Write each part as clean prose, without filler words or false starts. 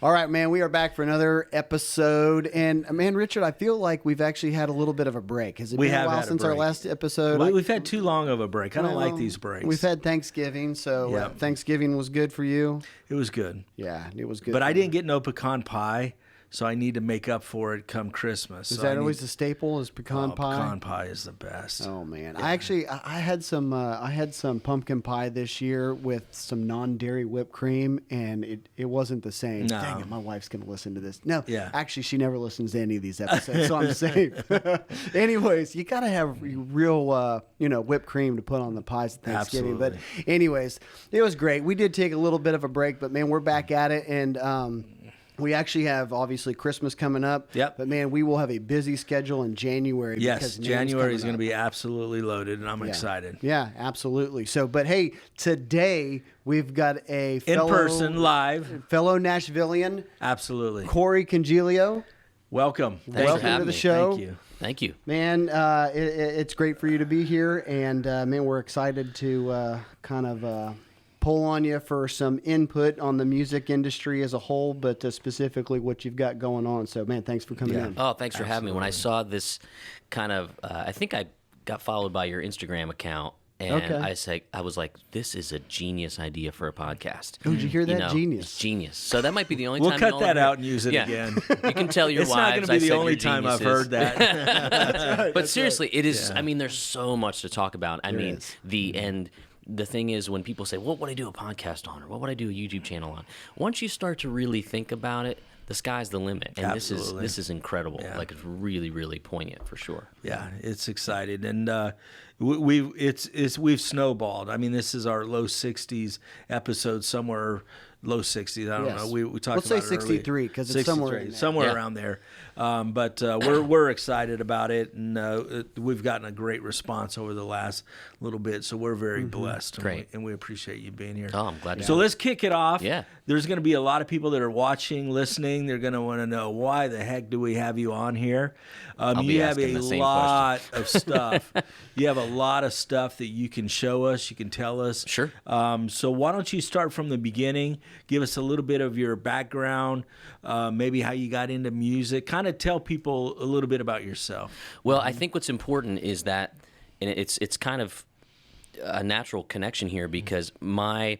All right, man, we are back for another episode. And, man, Richard, I feel like we've actually had a little bit of a break. Has it been a while since our last episode? We've had too long of a break. I don't like these breaks. We've had Thanksgiving, so Thanksgiving was good for you? It was good. Yeah, it was good. But I didn't get no pecan pie, so I need to make up for it come Christmas. Is that always the staple? Is pecan pie? Pecan pie is the best. Oh man, yeah. I had some pumpkin pie this year with some non-dairy whipped cream, and it wasn't the same. No. Dang it, my wife's gonna listen to this. No, yeah. Actually, she never listens to any of these episodes, so I'm safe. Anyways, you gotta have real whipped cream to put on the pies at Thanksgiving. Absolutely. But anyways, it was great. We did take a little bit of a break, but man, we're back at it, and we actually have, obviously, Christmas coming up. Yep. But, man, we will have a busy schedule in January. Yes, January is going to be absolutely loaded, and I'm excited. Yeah, absolutely. So, but, hey, today we've got a in-person, live. Fellow Nashvilleian. Absolutely. Corey Congilio. Welcome. Welcome to the show. Thank you. Thank you. Man, it's great for you to be here. And, man, we're excited to kind of pull on you for some input on the music industry as a whole, but specifically what you've got going on. So, man, thanks for coming in. Oh, thanks for having me. When I saw this kind of, I think I got followed by your Instagram account, and I was like, this is a genius idea for a podcast. Oh, did you hear that? Genius. It's genius. So that might be the only we'll time. We'll cut that out and use it again. You can tell your wives. It's not going to be the only time I've heard that. That's right. But seriously, it is. I mean, there's so much to talk about. I mean, the thing is, when people say, what would I do a podcast on, or what would I do a YouTube channel on? Once you start to really think about it, the sky's the limit. And this is incredible. Yeah. Like, it's really, really poignant for sure. Yeah, it's exciting. And we've snowballed. I mean, this is our low 60s episode, somewhere low 60s. I don't know. We talked about it. Let's say 63 because it's somewhere around there. But we're excited about it, and we've gotten a great response over the last little bit, so we're very blessed. Great. And we appreciate you being here. Oh, I'm glad to So let's kick it off. Yeah. There's going to be a lot of people that are watching, listening. They're going to want to know, why the heck do we have you on here? You have a lot of stuff. You have a lot of stuff that you can show us, you can tell us. Sure. So why don't you start from the beginning? Give us a little bit of your background, maybe how you got into music. Kind of tell people a little bit about yourself. Well, I think what's important is that, and it's kind of a natural connection here, because my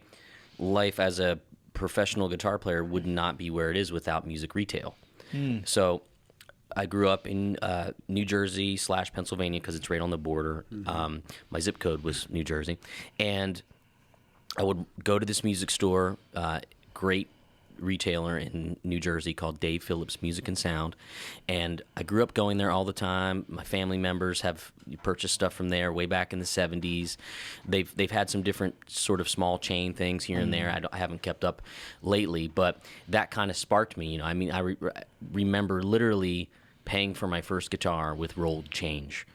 life as a professional guitar player would not be where it is without music retail. So I grew up in New Jersey / Pennsylvania, because it's right on the border. My zip code was New Jersey. And I would go to this music store, great retailer in New Jersey called Dave Phillips Music and Sound, and I grew up going there all the time. My family members have purchased stuff from there way back in the 70s. They've had some different sort of small chain things here and there. I haven't kept up lately, but that kind of sparked me. I mean, I remember literally paying for my first guitar with rolled change.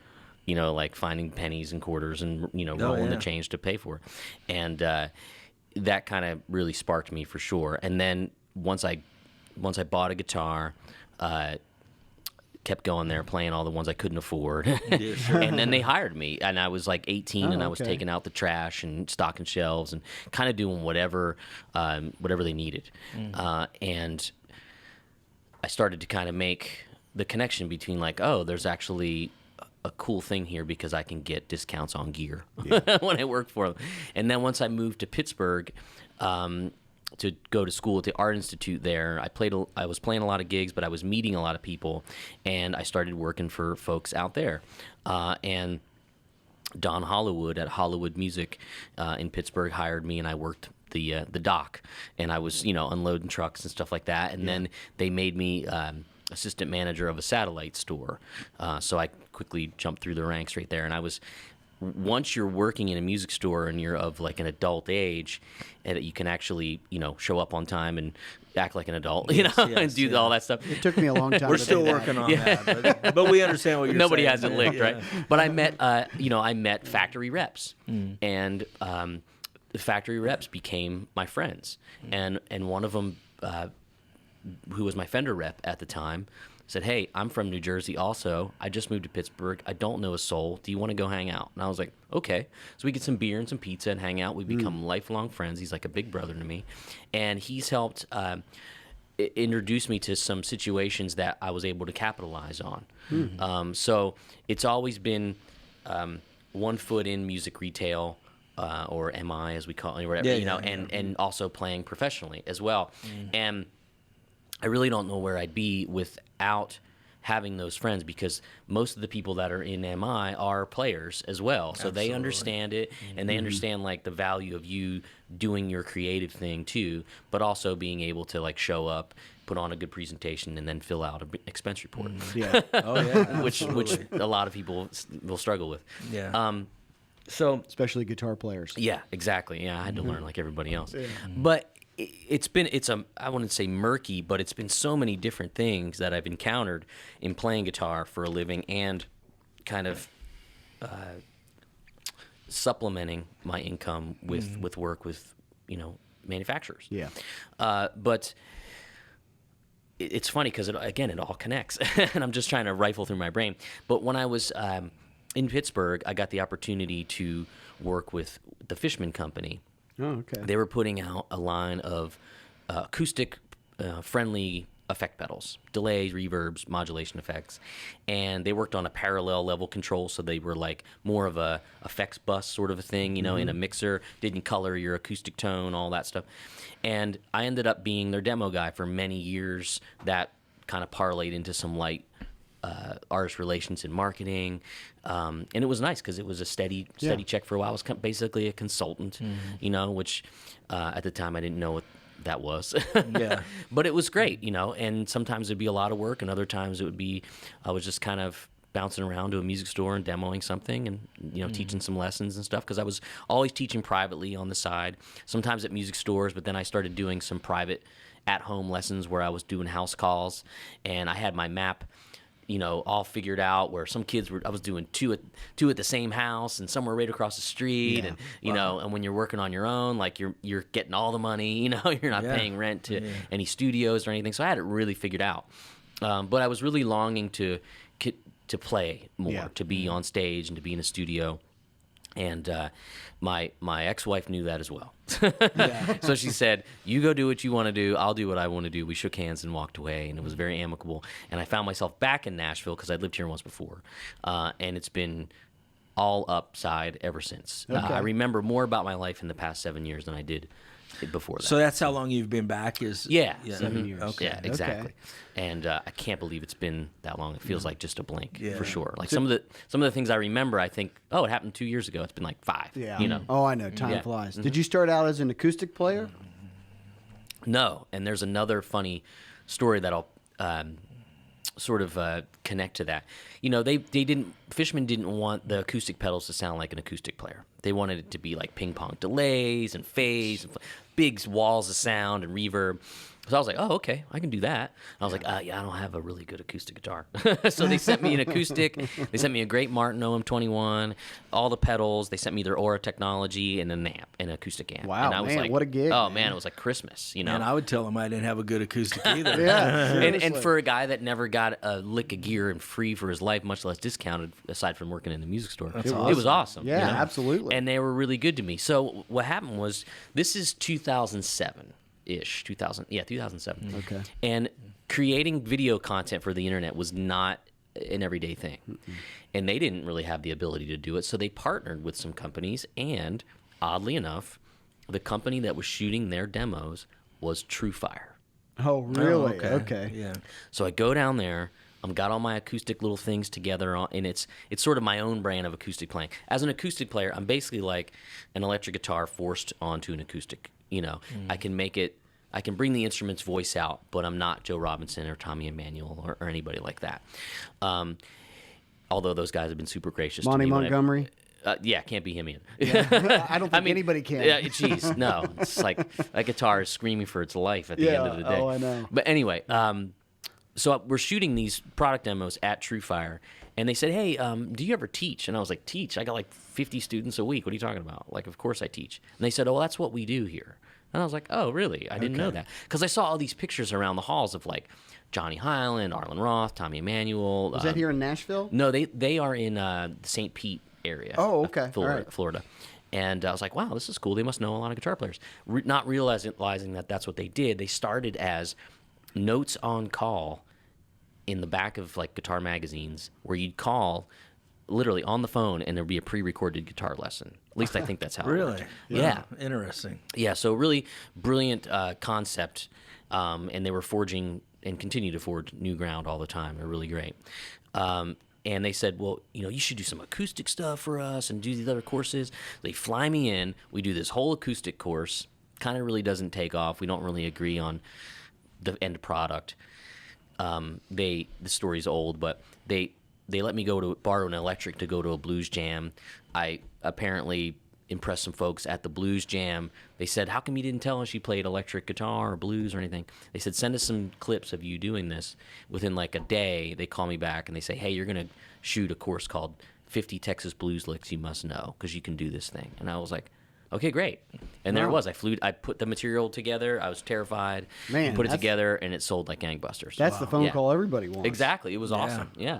Like finding pennies and quarters and rolling the change to pay for it. And that kind of really sparked me for sure. And then once I bought a guitar, kept going there, playing all the ones I couldn't afford. Yeah, sure. And then they hired me, and I was like 18, and I was taking out the trash and stocking shelves and kind of doing whatever they needed. And I started to kind of make the connection between there's actually a cool thing here, because I can get discounts on gear when I work for them. And then once I moved to Pittsburgh to go to school at the Art Institute there, I was playing a lot of gigs, but I was meeting a lot of people, and I started working for folks out there. And Don Hollywood at Hollywood Music in Pittsburgh hired me, and I worked the dock, and I was unloading trucks and stuff like that. And then they made me assistant manager of a satellite store. So I quickly jumped through the ranks right there. And once you're working in a music store and you're of like an adult age, and you can actually, show up on time and act like an adult, and do all that stuff. It took me a long time. We're still working on that, but we understand what you're saying. Nobody has it licked, right? But I met factory reps, and the factory reps became my friends, and one of them, who was my Fender rep at the time, said, "Hey, I'm from New Jersey also. I just moved to Pittsburgh. I don't know a soul. Do you want to go hang out?" And I was like, "Okay." So we get some beer and some pizza and hang out. We become lifelong friends. He's like a big brother to me. And he's helped, it introduced me to some situations that I was able to capitalize on. So it's always been 1 foot in music retail, or MI as we call it, whatever, and also playing professionally as well. And I really don't know where I'd be without having those friends, because most of the people that are in MI are players as well. So they understand it, and they understand like the value of you doing your creative thing too, but also being able to like show up, put on a good presentation, and then fill out an expense report. Yeah. Oh yeah. which a lot of people will struggle with. Yeah. So Especially guitar players. yeah, exactly. Yeah, I had to learn like everybody else. But it's I wouldn't say murky, but it's been so many different things that I've encountered in playing guitar for a living and kind of supplementing my income with work with manufacturers. Yeah. But it's funny because it all connects, and I'm just trying to rifle through my brain. But when I was in Pittsburgh, I got the opportunity to work with the Fishman Company. Oh, okay. They were putting out a line of acoustic friendly effect pedals, delays, reverbs, modulation effects, and they worked on a parallel level control, so they were like more of a effects bus sort of a thing, in a mixer, didn't color your acoustic tone, all that stuff. And I ended up being their demo guy for many years. That kind of parlayed into some light artist relations and marketing, and it was nice because it was a steady check for a while. I was basically a consultant, which at the time I didn't know what that was. Yeah. But it was great, and sometimes it'd be a lot of work, and other times it would be I was just kind of bouncing around to a music store and demoing something and teaching some lessons and stuff, because I was always teaching privately on the side, sometimes at music stores, but then I started doing some private at-home lessons where I was doing house calls, and I had my map all figured out, where some kids I was doing two at the same house, and some were right across the street, and and when you're working on your own, like you're getting all the money, you're not paying rent to any studios or anything. So I had it really figured out, but I was really longing to play more, to be on stage and to be in a studio. And my ex-wife knew that as well. So she said, you go do what you want to do, I'll do what I want to do. We shook hands and walked away, and it was very amicable. And I found myself back in Nashville because I'd lived here once before. And it's been all upside ever since. Okay. I remember more about my life in the past 7 years than I did before that. So that's how long you've been back? 7 years. Okay. Yeah, exactly. Okay. And I can't believe it's been that long. It feels like just a blink, for sure. Like some of the things I remember, I think, oh, it happened 2 years ago. It's been like 5. Yeah. Oh, I know. Time flies. Did you start out as an acoustic player? No. And there's another funny story that I'll sort of connect to that. Fishman didn't want the acoustic pedals to sound like an acoustic player. They wanted it to be like ping pong delays and phase, and big walls of sound and reverb. So I was like, oh, okay, I can do that. And I was like, I don't have a really good acoustic guitar. So they sent me an acoustic. They sent me a great Martin OM21, all the pedals. They sent me their Aura technology and an amp, an acoustic amp. Wow, and I was man, like, what a gig. Oh, man, it was like Christmas, And I would tell them I didn't have a good acoustic either. And for a guy that never got a lick of gear and free for his life, much less discounted, aside from working in the music store, it was awesome. Yeah, absolutely. And they were really good to me. So what happened was, this is 2007-ish, 2007. Okay. And creating video content for the internet was not an everyday thing. And they didn't really have the ability to do it, so they partnered with some companies, and oddly enough, the company that was shooting their demos was TrueFire. Oh, really? Oh, Okay. Yeah. So I go down there. I've got all my acoustic little things together, and it's sort of my own brand of acoustic playing. As an acoustic player, I'm basically like an electric guitar forced onto an acoustic. I can make it. I can bring the instrument's voice out, but I'm not Joe Robinson or Tommy Emmanuel or anybody like that. Although those guys have been super gracious Monty to me. Montgomery? Can't be him either. Yeah. I don't think anybody can. Yeah, geez, no. It's like that guitar is screaming for its life at the end of the day. Oh, I know. But anyway, so we're shooting these product demos at TrueFire, and they said, hey, do you ever teach? And I was like, teach? I got like 50 students a week. What are you talking about? Like, of course I teach. And they said, oh, well, that's what we do here. And I was like, oh, really? I didn't know that. Because I saw all these pictures around the halls of like Johnny Hyland, Arlen Roth, Tommy Emmanuel. Was that here in Nashville? No, they are in the St. Pete area. Oh, okay. Florida. And I was like, wow, this is cool. They must know a lot of guitar players. Not realizing that that's what they did. They started as notes on call in the back of like guitar magazines where you'd call literally on the phone and there'd be a pre-recorded guitar lesson. At least I think that's how it Really? worked. Yeah. Interesting. Yeah, so really brilliant concept, and they were forging and continue to forge new ground all the time. They're really great. And they said, well, you should do some acoustic stuff for us and do these other courses. They fly me in. We do this whole acoustic course. Kind of really doesn't take off. We don't really agree on the end product. The story's old, but they let me borrow an electric to go to a blues jam. I apparently impressed some folks at the blues jam. They said, how come you didn't tell us you played electric guitar or blues or anything? They said, send us some clips of you doing this. Within like a day, they call me back and they say, hey, you're going to shoot a course called 50 Texas Blues Licks You Must Know because you can do this thing. And I was like, okay, great. And there it was. I put the material together. I was terrified. Man, put it together, and it sold like gangbusters. That's the phone call everybody wants. Exactly. It was awesome. Yeah.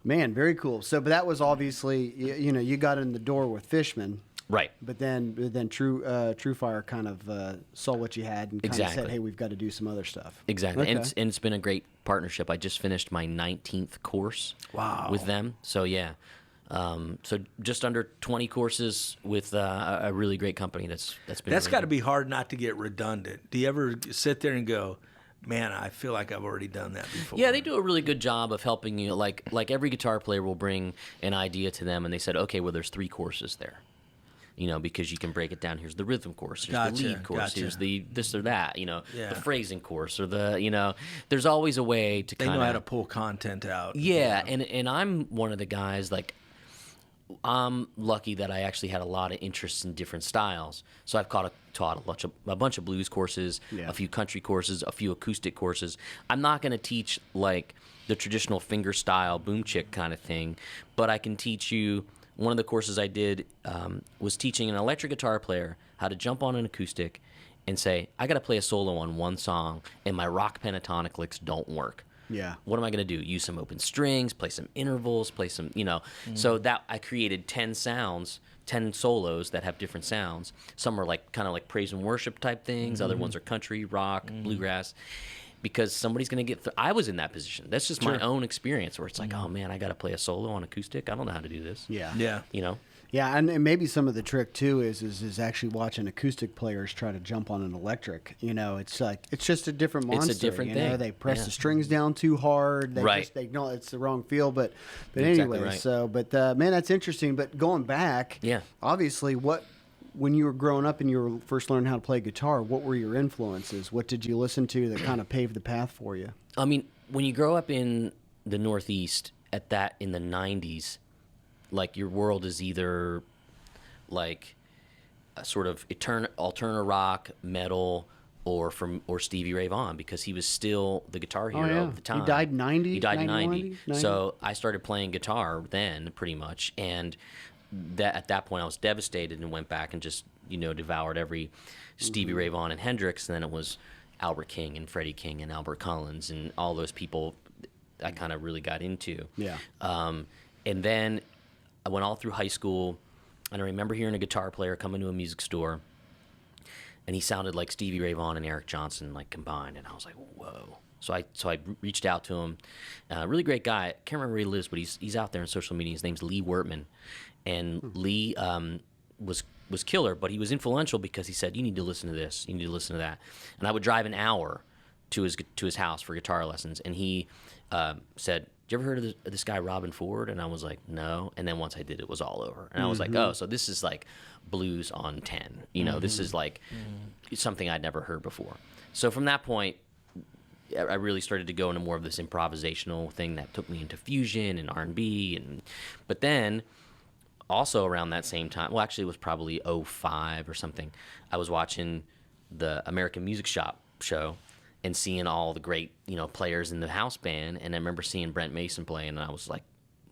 Man, very cool. So, but that was obviously, you got in the door with Fishman. Right. But then True Fire kind of saw what you had and kind of said, hey, we've got to do some other stuff. Exactly. Okay. And it's been a great partnership. I just finished my 19th course with them. So, yeah. So just under 20 courses with a really great company that's been That's really got to be hard not to get redundant. Do you ever sit there and go, man, I feel like I've already done that before? Yeah, they do a really good job of helping you. Like every guitar player will bring an idea to them, and they said, okay, well, there's 3 courses there. Because you can break it down. Here's the rhythm course. Here's the lead course. Here's the this or that. The phrasing course or the. There's always a way to. They know how to pull content out. Yeah, and I'm one of the guys like. I'm lucky that I actually had a lot of interests in different styles. So I've taught a bunch of blues courses, a few country courses, a few acoustic courses. I'm not going to teach like the traditional finger style boom chick kind of thing, but I can teach you. One of the courses I did was teaching an electric guitar player how to jump on an acoustic and say, I got to play a solo on one song, and my rock pentatonic licks don't work. Yeah. What am I going to do? Use some open strings, play some intervals, play some, So that I created 10 sounds, 10 solos that have different sounds. Some are like kind of like praise and worship type things. Other ones are country, rock, bluegrass. Because somebody's going to get I was in that position. That's just my own experience where it's like, oh man, I got to play a solo on acoustic. I don't know how to do this. Yeah. Yeah. Yeah, and maybe some of the trick too is actually watching acoustic players try to jump on an electric. It's like it's just a different monster. It's a different thing. They press the strings down too hard. They know it's the wrong feel. But anyway, exactly right. So man, that's interesting. But going back, obviously, when you were growing up and you were first learning how to play guitar, what were your influences? What did you listen to that kind of paved the path for you? I mean, when you grow up in the Northeast in the 90s, like your world is either like a sort of alternative rock, metal, or Stevie Ray Vaughan, because he was still the guitar hero of the time. He died 90? He died in 90. So I started playing guitar then, pretty much, and at that point I was devastated and went back and just devoured every Stevie Ray Vaughan and Hendrix, and then it was Albert King and Freddie King and Albert Collins and all those people I kind of really got into. Yeah. And then I went all through high school, and I remember hearing a guitar player come into a music store, and he sounded like Stevie Ray Vaughan and Eric Johnson like combined, and I was like, whoa. So I reached out to him. Really great guy. I can't remember where he lives, but he's out there on social media. His name's Lee Wertman, and Lee was killer, but he was influential because he said, you need to listen to this, you need to listen to that. And I would drive an hour to his house for guitar lessons, and he said, did you ever heard of this guy Robin Ford? And I was like, no. And then once I did, it was all over. And I was like, oh, so this is like blues on 10. This is like something I'd never heard before. So from that point, I really started to go into more of this improvisational thing that took me into fusion and R&B. But then also around that same time, well, actually it was probably 2005 or something, I was watching the American Music Shop show and seeing all the great, players in the house band. And I remember seeing Brent Mason play, and I was like,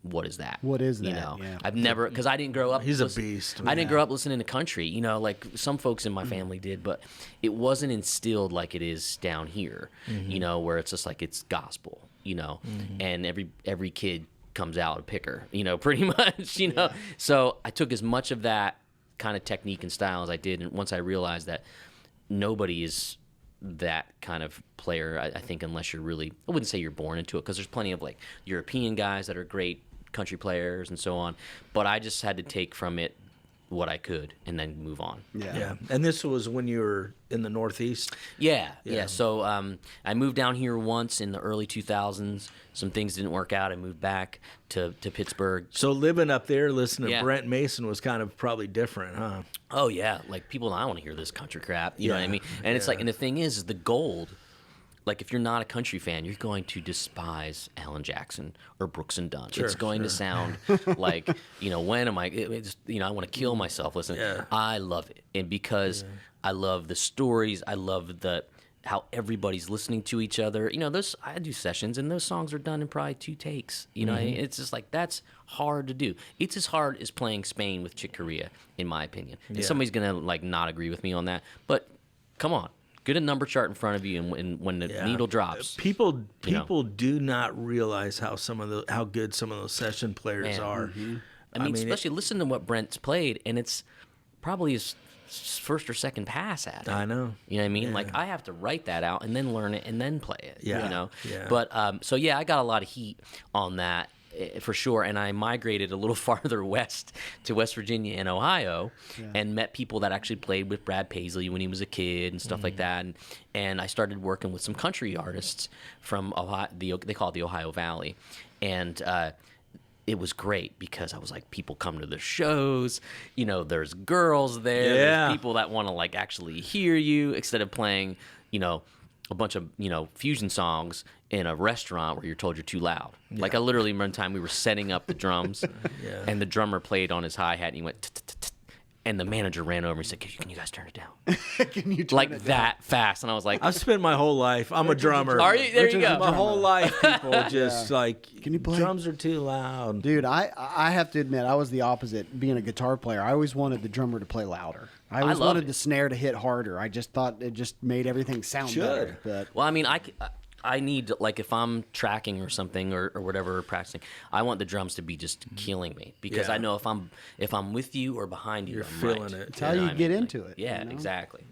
what is that? What is that? Yeah. I've never, because I didn't grow up. He's a beast. I didn't grow up listening to country, like some folks in my family did, but it wasn't instilled like it is down here, where it's just like it's gospel, and every kid comes out a picker, pretty much, So I took as much of that kind of technique and style as I did, and once I realized that nobody is that kind of player. I think unless you're really, I wouldn't say you're born into it, because there's plenty of like European guys that are great country players and so on. But I just had to take from it what I could and then move on. Yeah. And this was when you were in the Northeast? Yeah. So I moved down here once in the early 2000s. Some things didn't work out. I moved back to Pittsburgh. So living up there, listening to Brent Mason was kind of probably different, huh? Oh, yeah. Like, people don't want to hear this country crap. You know what I mean? And it's like, and the thing is the gold, like, if you're not a country fan, you're going to despise Alan Jackson or Brooks and Dunn. It's going to sound like, when am I, I want to kill myself listening. Yeah. I love it. And because I love the stories, I love how everybody's listening to each other. I do sessions, and those songs are done in probably 2 takes. It's just like, that's hard to do. It's as hard as playing Spain with Chick Corea, in my opinion. And somebody's going to, like, not agree with me on that. But come on. Get a number chart in front of you, and when the needle drops, people do not realize how good some of those session players are. Mm-hmm. I mean, especially listen to what Brent's played, and it's probably his first or second pass at it. I know. You know what I mean? Like, I have to write that out and then learn it and then play it. Yeah. But I got a lot of heat on that. For sure, and I migrated a little farther west to West Virginia and Ohio, and met people that actually played with Brad Paisley when he was a kid and stuff like that. And I started working with some country artists from Ohio. They call it the Ohio Valley, and it was great because I was like, people come to the shows. There's girls there. There's people that want to like actually hear you instead of playing, a bunch of fusion songs in a restaurant where you're told you're too loud. Like, I literally one time we were setting up the drums, and the drummer played on his hi-hat, and he went and the manager ran over and said, "Can you guys turn it down?" Can you turn like it that down? Fast? And I was like, I've spent my whole life. I'm a drummer. Are you? There you go. My whole life, people just like, can you play? Drums are too loud. Dude, I have to admit, I was the opposite. Being a guitar player, I always wanted the drummer to play louder. I always wanted the snare to hit harder. I just thought it just made everything sound better. But well, I mean, I need, like, if I'm tracking or something or whatever, practicing, I want the drums to be just killing me, because I know if I'm with you or behind you, you're I'm feeling right. it. It's how you get into it. Yeah, exactly.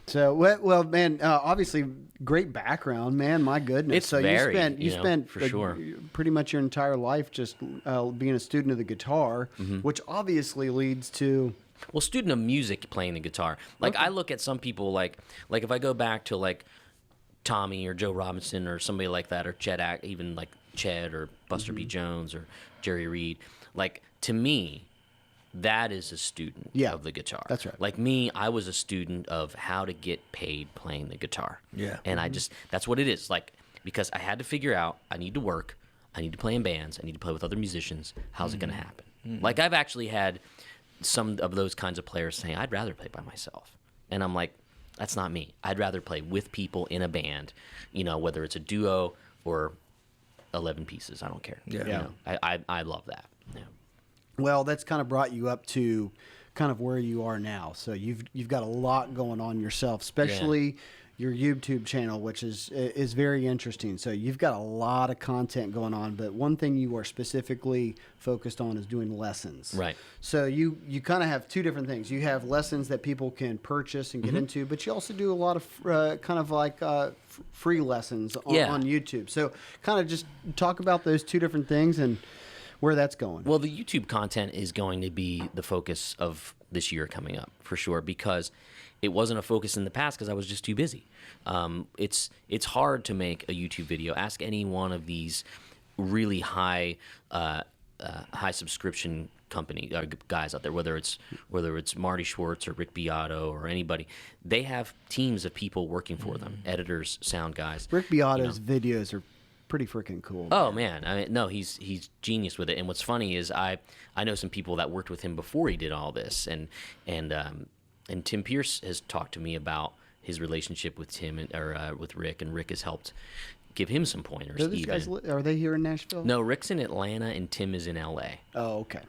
So, well, man, obviously, great background, man. My goodness. It's so varied, you spent for sure, pretty much your entire life just being a student of the guitar, which obviously leads to. Well, student of music, playing the guitar. Like, I look at some people like if I go back to like Tommy or Joe Robinson or somebody like that, or even like Ched or Buster B. Jones or Jerry Reed. Like, to me, that is a student of the guitar. That's right. Like me, I was a student of how to get paid playing the guitar. Yeah. And that's what it is. Like, because I had to figure out, I need to work, I need to play in bands, I need to play with other musicians. How's it going to happen? Like, I've actually had some of those kinds of players saying, I'd rather play by myself. And I'm like, that's not me. I'd rather play with people in a band, whether it's a duo or 11 pieces. I don't care. Yeah. I love that. Yeah. Well, that's kind of brought you up to kind of where you are now. So you've got a lot going on yourself, especially your YouTube channel, which is very interesting. So you've got a lot of content going on, but one thing you are specifically focused on is doing lessons. Right. So you kind of have two different things. You have lessons that people can purchase and get into, but you also do a lot of kind of like free lessons on YouTube. So kind of just talk about those two different things and where that's going. Well, the YouTube content is going to be the focus of this year coming up, for sure, because it wasn't a focus in the past because I was just too busy. It's hard to make a YouTube video. Ask any one of these really high subscription company guys out there, whether it's Marty Schwartz or Rick Beato or anybody. They have teams of people working for them, editors, sound guys. Rick Beato's videos are pretty freaking cool. Oh man, I mean, no, he's genius with it. And what's funny is I know some people that worked with him before he did all this, and Tim Pierce has talked to me about his relationship with Tim with Rick, and Rick has helped give him some pointers. These guys, are they here in Nashville? No, Rick's in Atlanta and Tim is in LA. Oh, okay.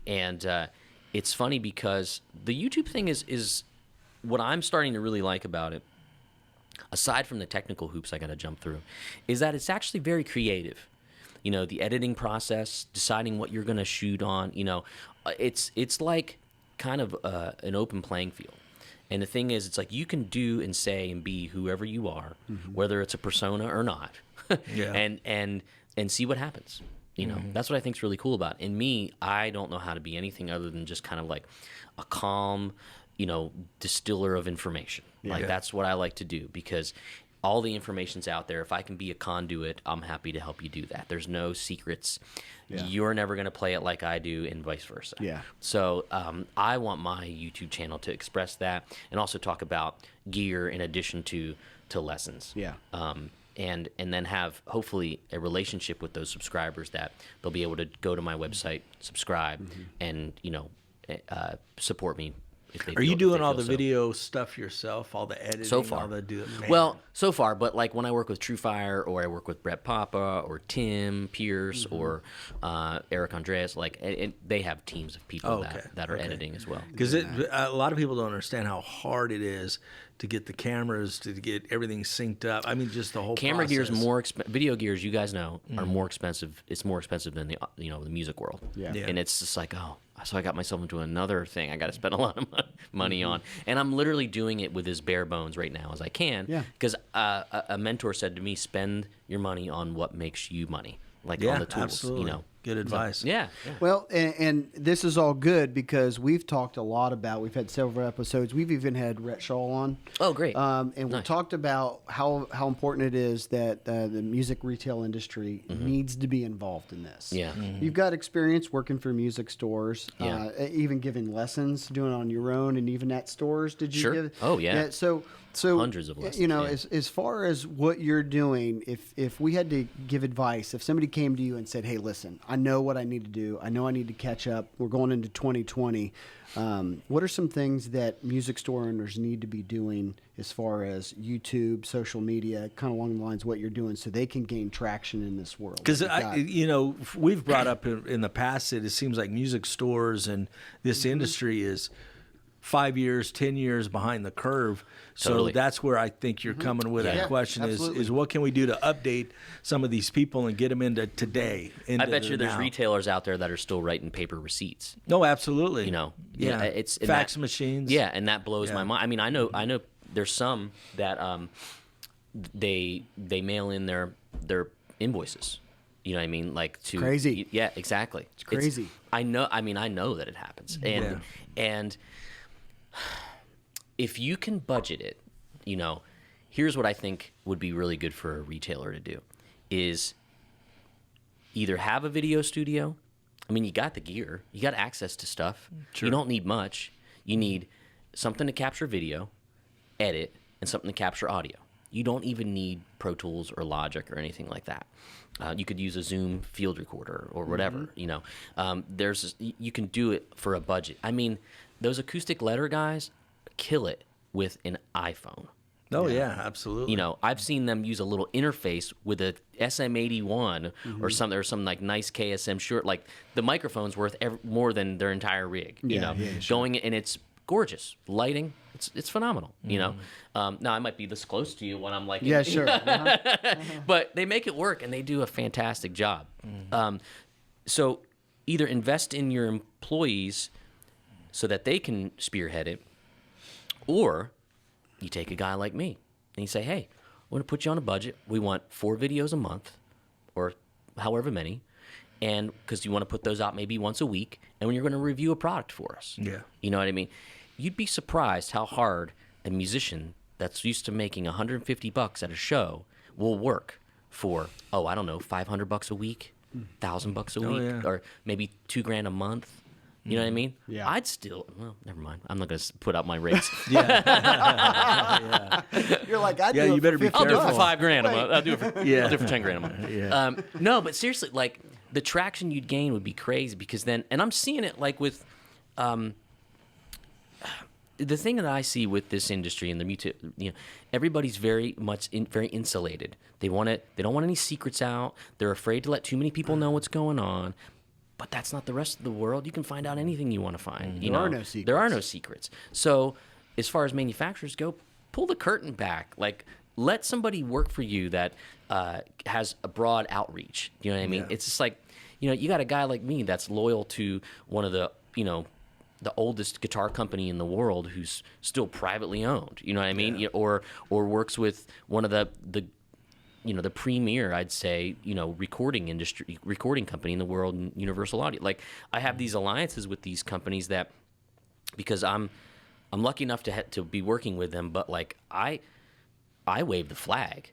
And it's funny because the YouTube thing is what I'm starting to really like about it, aside from the technical hoops I got to jump through, is that it's actually very creative. The editing process, deciding what you're going to shoot on, it's like kind of an open playing field. And the thing is, it's like you can do and say and be whoever you are, whether it's a persona or not, and see what happens. You know, that's what I think is really cool about it. In me, I don't know how to be anything other than just kind of like a calm, distiller of information. Like that's what I like to do, because all the information's out there. If I can be a conduit, I'm happy to help you do that. There's no secrets. You're never going to play it like I do, and vice versa. So I want my YouTube channel to express that, and also talk about gear in addition to lessons. And then have hopefully a relationship with those subscribers that they'll be able to go to my website, subscribe, and support me. Are you doing all the video stuff yourself, all the editing? So far. Well, so far, but like when I work with TrueFire, or I work with Brett Papa or Tim Pierce or Eric Andreas, like they have teams of people that are editing as well. Because a lot of people don't understand how hard it is to get the cameras, to get everything synced up. I mean, just the whole camera process. gear is more video gears, you guys know, are more expensive. It's more expensive than the the music world. And it's just like, so I got myself into another thing I got to spend a lot of money on, and I'm literally doing it with as bare bones right now as I can. Because a mentor said to me, spend your money on what makes you money, like on the tools. Absolutely. Good advice. So, Well, and this is all good because we've talked a lot about, we've had several episodes. We've even had Rhett Shaw on. Oh, great. And we talked about how important it is that the music retail industry needs to be involved in this. You've got experience working for music stores, even giving lessons, doing it on your own, and even at stores. Did you give? Oh, yeah. So hundreds of lessons. As far as what you're doing, if we had to give advice, if somebody came to you and said, "Hey, listen, I know what I need to do. I know I need to catch up. We're going into 2020. What are some things that music store owners need to be doing as far as YouTube, social media, kind of along the lines of what you're doing, so they can gain traction in this world?" Because we've brought up in the past that it seems like music stores and this industry is 5 years, 10 years behind the curve. So that's where I think you're coming with that question is what can we do to update some of these people and get them into today? I bet you there's retailers out there that are still writing paper receipts. No, absolutely. It's fax machines. Yeah, and that blows my mind. I mean, I know there's some that they mail in their invoices. You know what I mean? Like to crazy. Yeah, exactly. It's crazy. I know that it happens. And if you can budget it, here's what I think would be really good for a retailer to do is either have a video studio. I mean, you got the gear, you got access to stuff. You don't need much. You need something to capture video, edit, and something to capture audio. You don't even need Pro Tools or Logic or anything like that. You could use a Zoom field recorder or whatever. You can do it for a budget. I mean, those acoustic letter guys kill it with an iPhone. Oh yeah, absolutely. I've seen them use a little interface with a SM81 or some like nice KSM short. Like the microphone's worth more than their entire rig. Going and it's gorgeous lighting. It's phenomenal. Now I might be this close to you when I'm like, sure. But they make it work and they do a fantastic job. So either invest in your employees so that they can spearhead it, or you take a guy like me and you say, "Hey, we're going to put you on a budget. We want 4 videos a month or however many, and because you want to put those out maybe once a week, and when you're going to review a product for us." You know what I mean? You'd be surprised how hard a musician that's used to making $150 at a show will work for, I don't know, $500 a week, $1,000 a week, or maybe $2,000 a month. You know what I mean? Yeah. I'd still. Well, never mind. I'm not going to put out my rates. You're like, I'd do it you better for be I'll do it for careful. $5,000 a month. I'll do it for $10,000 a month. Yeah. No, but seriously, like the traction you'd gain would be crazy because then, and I'm seeing it like with, the thing that I see with this industry and the everybody's very much very insulated. They don't want any secrets out. They're afraid to let too many people know what's going on. But that's not the rest of the world. You can find out anything you want to find. There are no secrets. There are no secrets. So as far as manufacturers go, pull the curtain back. Like, let somebody work for you that has a broad outreach. You know what I mean? It's just like, you got a guy like me that's loyal to one of the, the oldest guitar company in the world who's still privately owned. You know what I mean? Or works with one of the the premier, I'd say, recording company in the world, Universal Audio. Like, I have these alliances with these companies that, because I'm lucky enough to be working with them, but like I wave the flag,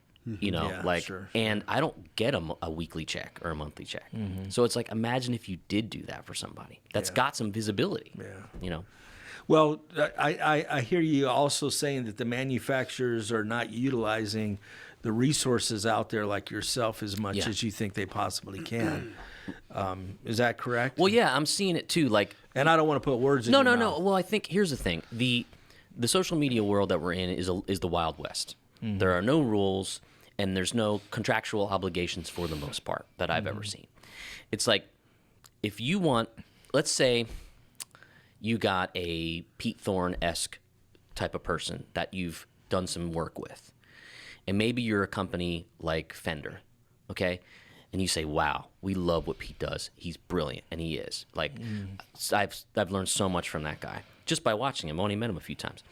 sure. and I don't get a weekly check or a monthly check. So it's like, imagine if you did do that for somebody that's got some visibility. Well, I hear you also saying that the manufacturers are not utilizing the resources out there like yourself as much as you think they possibly can. Is that correct? Well, yeah, I'm seeing it too. Like, and I don't want to put words in your mouth. No. Well, I think here's the thing: the social media world that we're in is the Wild West. There are no rules, and there's no contractual obligations for the most part that I've ever seen. It's like, if you want, let's say, you got a Pete Thorne-esque type of person that you've done some work with, and maybe you're a company like Fender, okay? And you say, wow, we love what Pete does. He's brilliant, and he is. Like, I've learned so much from that guy just by watching him. I only met him a few times.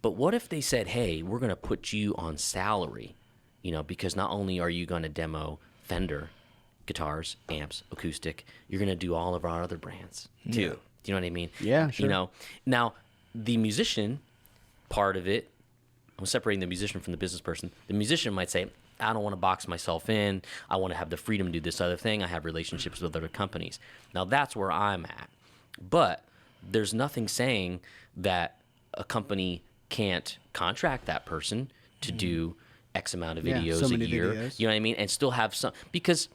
But what if they said, hey, we're going to put you on salary, because not only are you going to demo Fender guitars, amps, acoustic, you're going to do all of our other brands too. Yeah. Do you know what I mean? Yeah, sure. Now, the musician part of it, I'm separating the musician from the business person. The musician might say, I don't want to box myself in. I want to have the freedom to do this other thing. I have relationships with other companies. Now, that's where I'm at. But there's nothing saying that a company can't contract that person to do X amount of videos so a many year. videos. You know what I mean? And still have some, because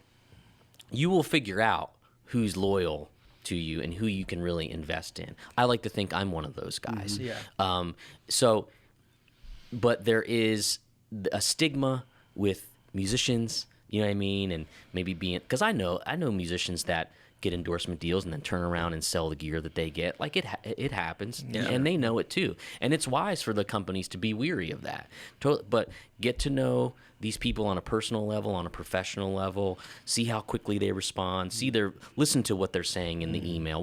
you will figure out who's loyal to you and who you can really invest in. I like to think I'm one of those guys. But there is a stigma with musicians, you know what I mean? And maybe because I know musicians that get endorsement deals and then turn around and sell the gear that they get. Like, it happens, and they know it too. And it's wise for the companies to be weary of that. But get to know these people on a personal level, on a professional level, see how quickly they respond, listen to what they're saying in the email,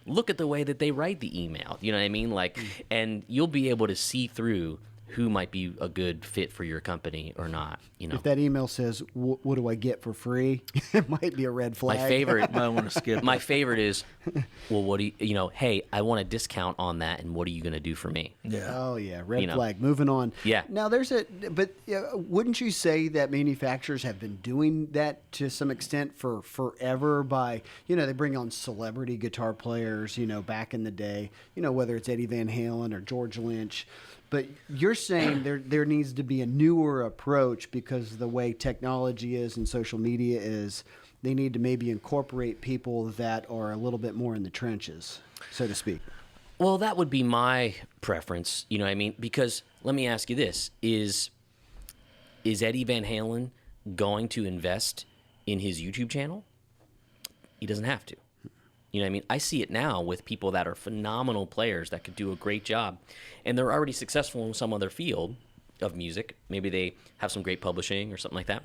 look at the way that they write the email, you know what I mean? Like, and you'll be able to see through who might be a good fit for your company or not. If that email says, what do I get for free? It might be a red flag. My favorite, I want to skip. My favorite is, well, what do you, hey, I want a discount on that, and what are you going to do for me? Yeah. Oh, yeah, red flag. Moving on. Yeah. Now, but wouldn't you say that manufacturers have been doing that to some extent for forever by, they bring on celebrity guitar players, back in the day, whether it's Eddie Van Halen or George Lynch. But you're saying there needs to be a newer approach because the way technology is and social media is, they need to maybe incorporate people that are a little bit more in the trenches, so to speak. Well, that would be my preference, you know what I mean? Because let me ask you this, is Eddie Van Halen going to invest in his YouTube channel? He doesn't have to. You know what I mean? I see it now with people that are phenomenal players that could do a great job, and they're already successful in some other field of music. Maybe they have some great publishing or something like that.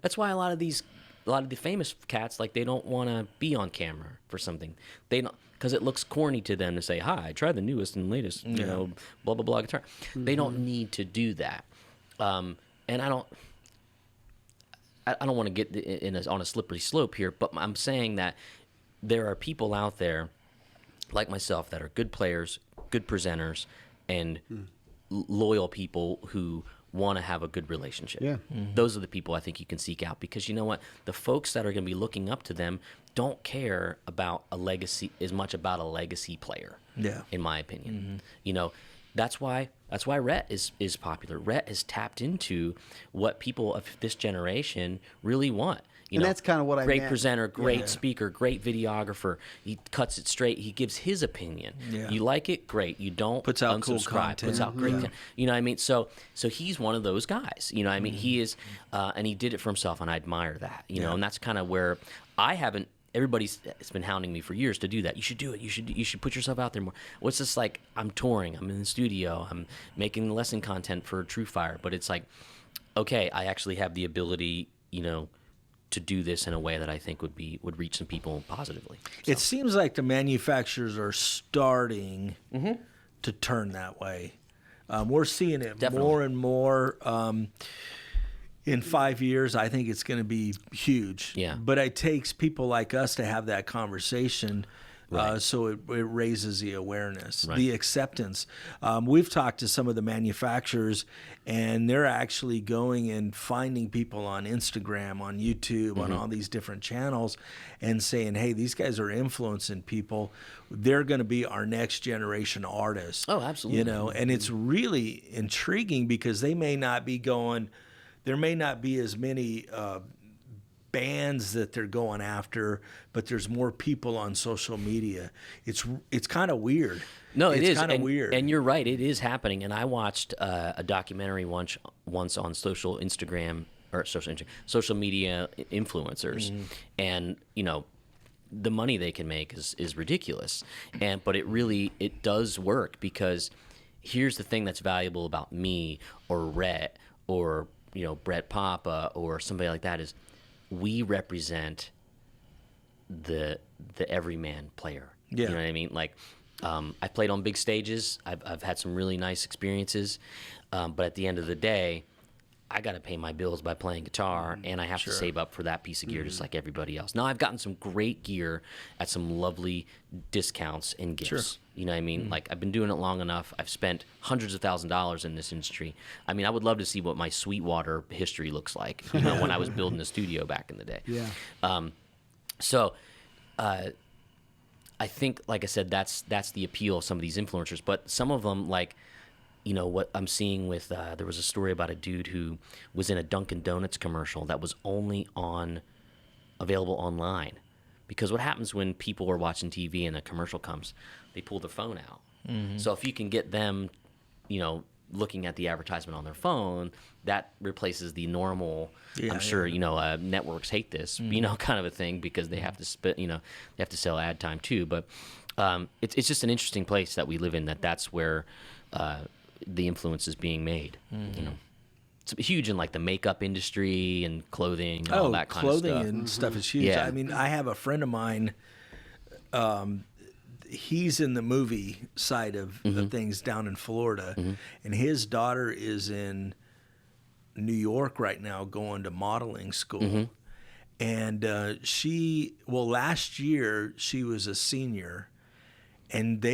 That's why a lot of the famous cats, like, they don't want to be on camera for something. They don't, because it looks corny to them to say, "Hi, I tried the newest and latest, blah blah blah guitar." They don't need to do that, and I don't want to get on a slippery slope here, but I'm saying that there are people out there like myself that are good players, good presenters, and loyal people who want to have a good relationship. Yeah. Those are the people I think you can seek out, because you know what? The folks that are going to be looking up to them don't care about a legacy as much about a legacy player. Yeah. In my opinion. That's why Rhett is popular. Rhett has tapped into what people of this generation really want. That's kind of what I meant. Great presenter, great speaker, great videographer. He cuts it straight. He gives his opinion. Yeah. You like it? Great. You don't? Puts out cool unsubscribe. content. Puts out great content. You know what I mean? So he's one of those guys. You know what I mean? He is, and he did it for himself, and I admire that. And that's kind of where I haven't. Everybody's been hounding me for years to do that. You should do it. You should put yourself out there more. Well, it's just like, I'm touring. I'm in the studio. I'm making lesson content for True Fire. But it's like, okay, I actually have the ability, to do this in a way that I think would reach some people positively. So. It seems like the manufacturers are starting to turn that way. We're seeing it more and more. In 5 years, I think it's going to be huge. Yeah. But it takes people like us to have that conversation. Right. So it raises the awareness, Right. the acceptance. We've talked to some of the manufacturers, and they're actually going and finding people on Instagram, on YouTube, on all these different channels, and saying, hey, these guys are influencing people. They're going to be our next generation artists. Oh, absolutely. You know, and it's really intriguing because they may not be going, there may not be as many bands that they're going after, but there's more people on social media. It's kind of weird. No, it is kind of weird. And you're right, it is happening. And I watched a documentary once on social media influencers, and the money they can make is ridiculous. But it does work, because here's the thing that's valuable about me or Rhett or Brett Papa or somebody like that is, we represent the everyman player. Yeah. You know what I mean? Like, I played on big stages. I've had some really nice experiences. But at the end of the day, I got to pay my bills by playing guitar, and I have to save up for that piece of gear just like everybody else. Now, I've gotten some great gear at some lovely discounts and gifts. Sure. You know what I mean? Like, I've been doing it long enough. I've spent hundreds of $1,000s in this industry. I mean, I would love to see what my Sweetwater history looks like, when I was building a studio back in the day. Yeah. I think, like I said, that's the appeal of some of these influencers. But some of them, like, what I'm seeing with, there was a story about a dude who was in a Dunkin' Donuts commercial that was only available online. Because what happens when people are watching TV and a commercial comes, they pull their phone out. So if you can get them, looking at the advertisement on their phone, that replaces the normal. I'm sure networks hate this, kind of a thing, because they have to they have to sell ad time too. But it's just an interesting place that we live in. That's where the influence is being made. It's huge in like the makeup industry and clothing and all that kind of stuff. Clothing and stuff is huge. Yeah. I mean, I have a friend of mine. He's in the movie side of things down in Florida, and his daughter is in New York right now going to modeling school. And last year she was a senior, and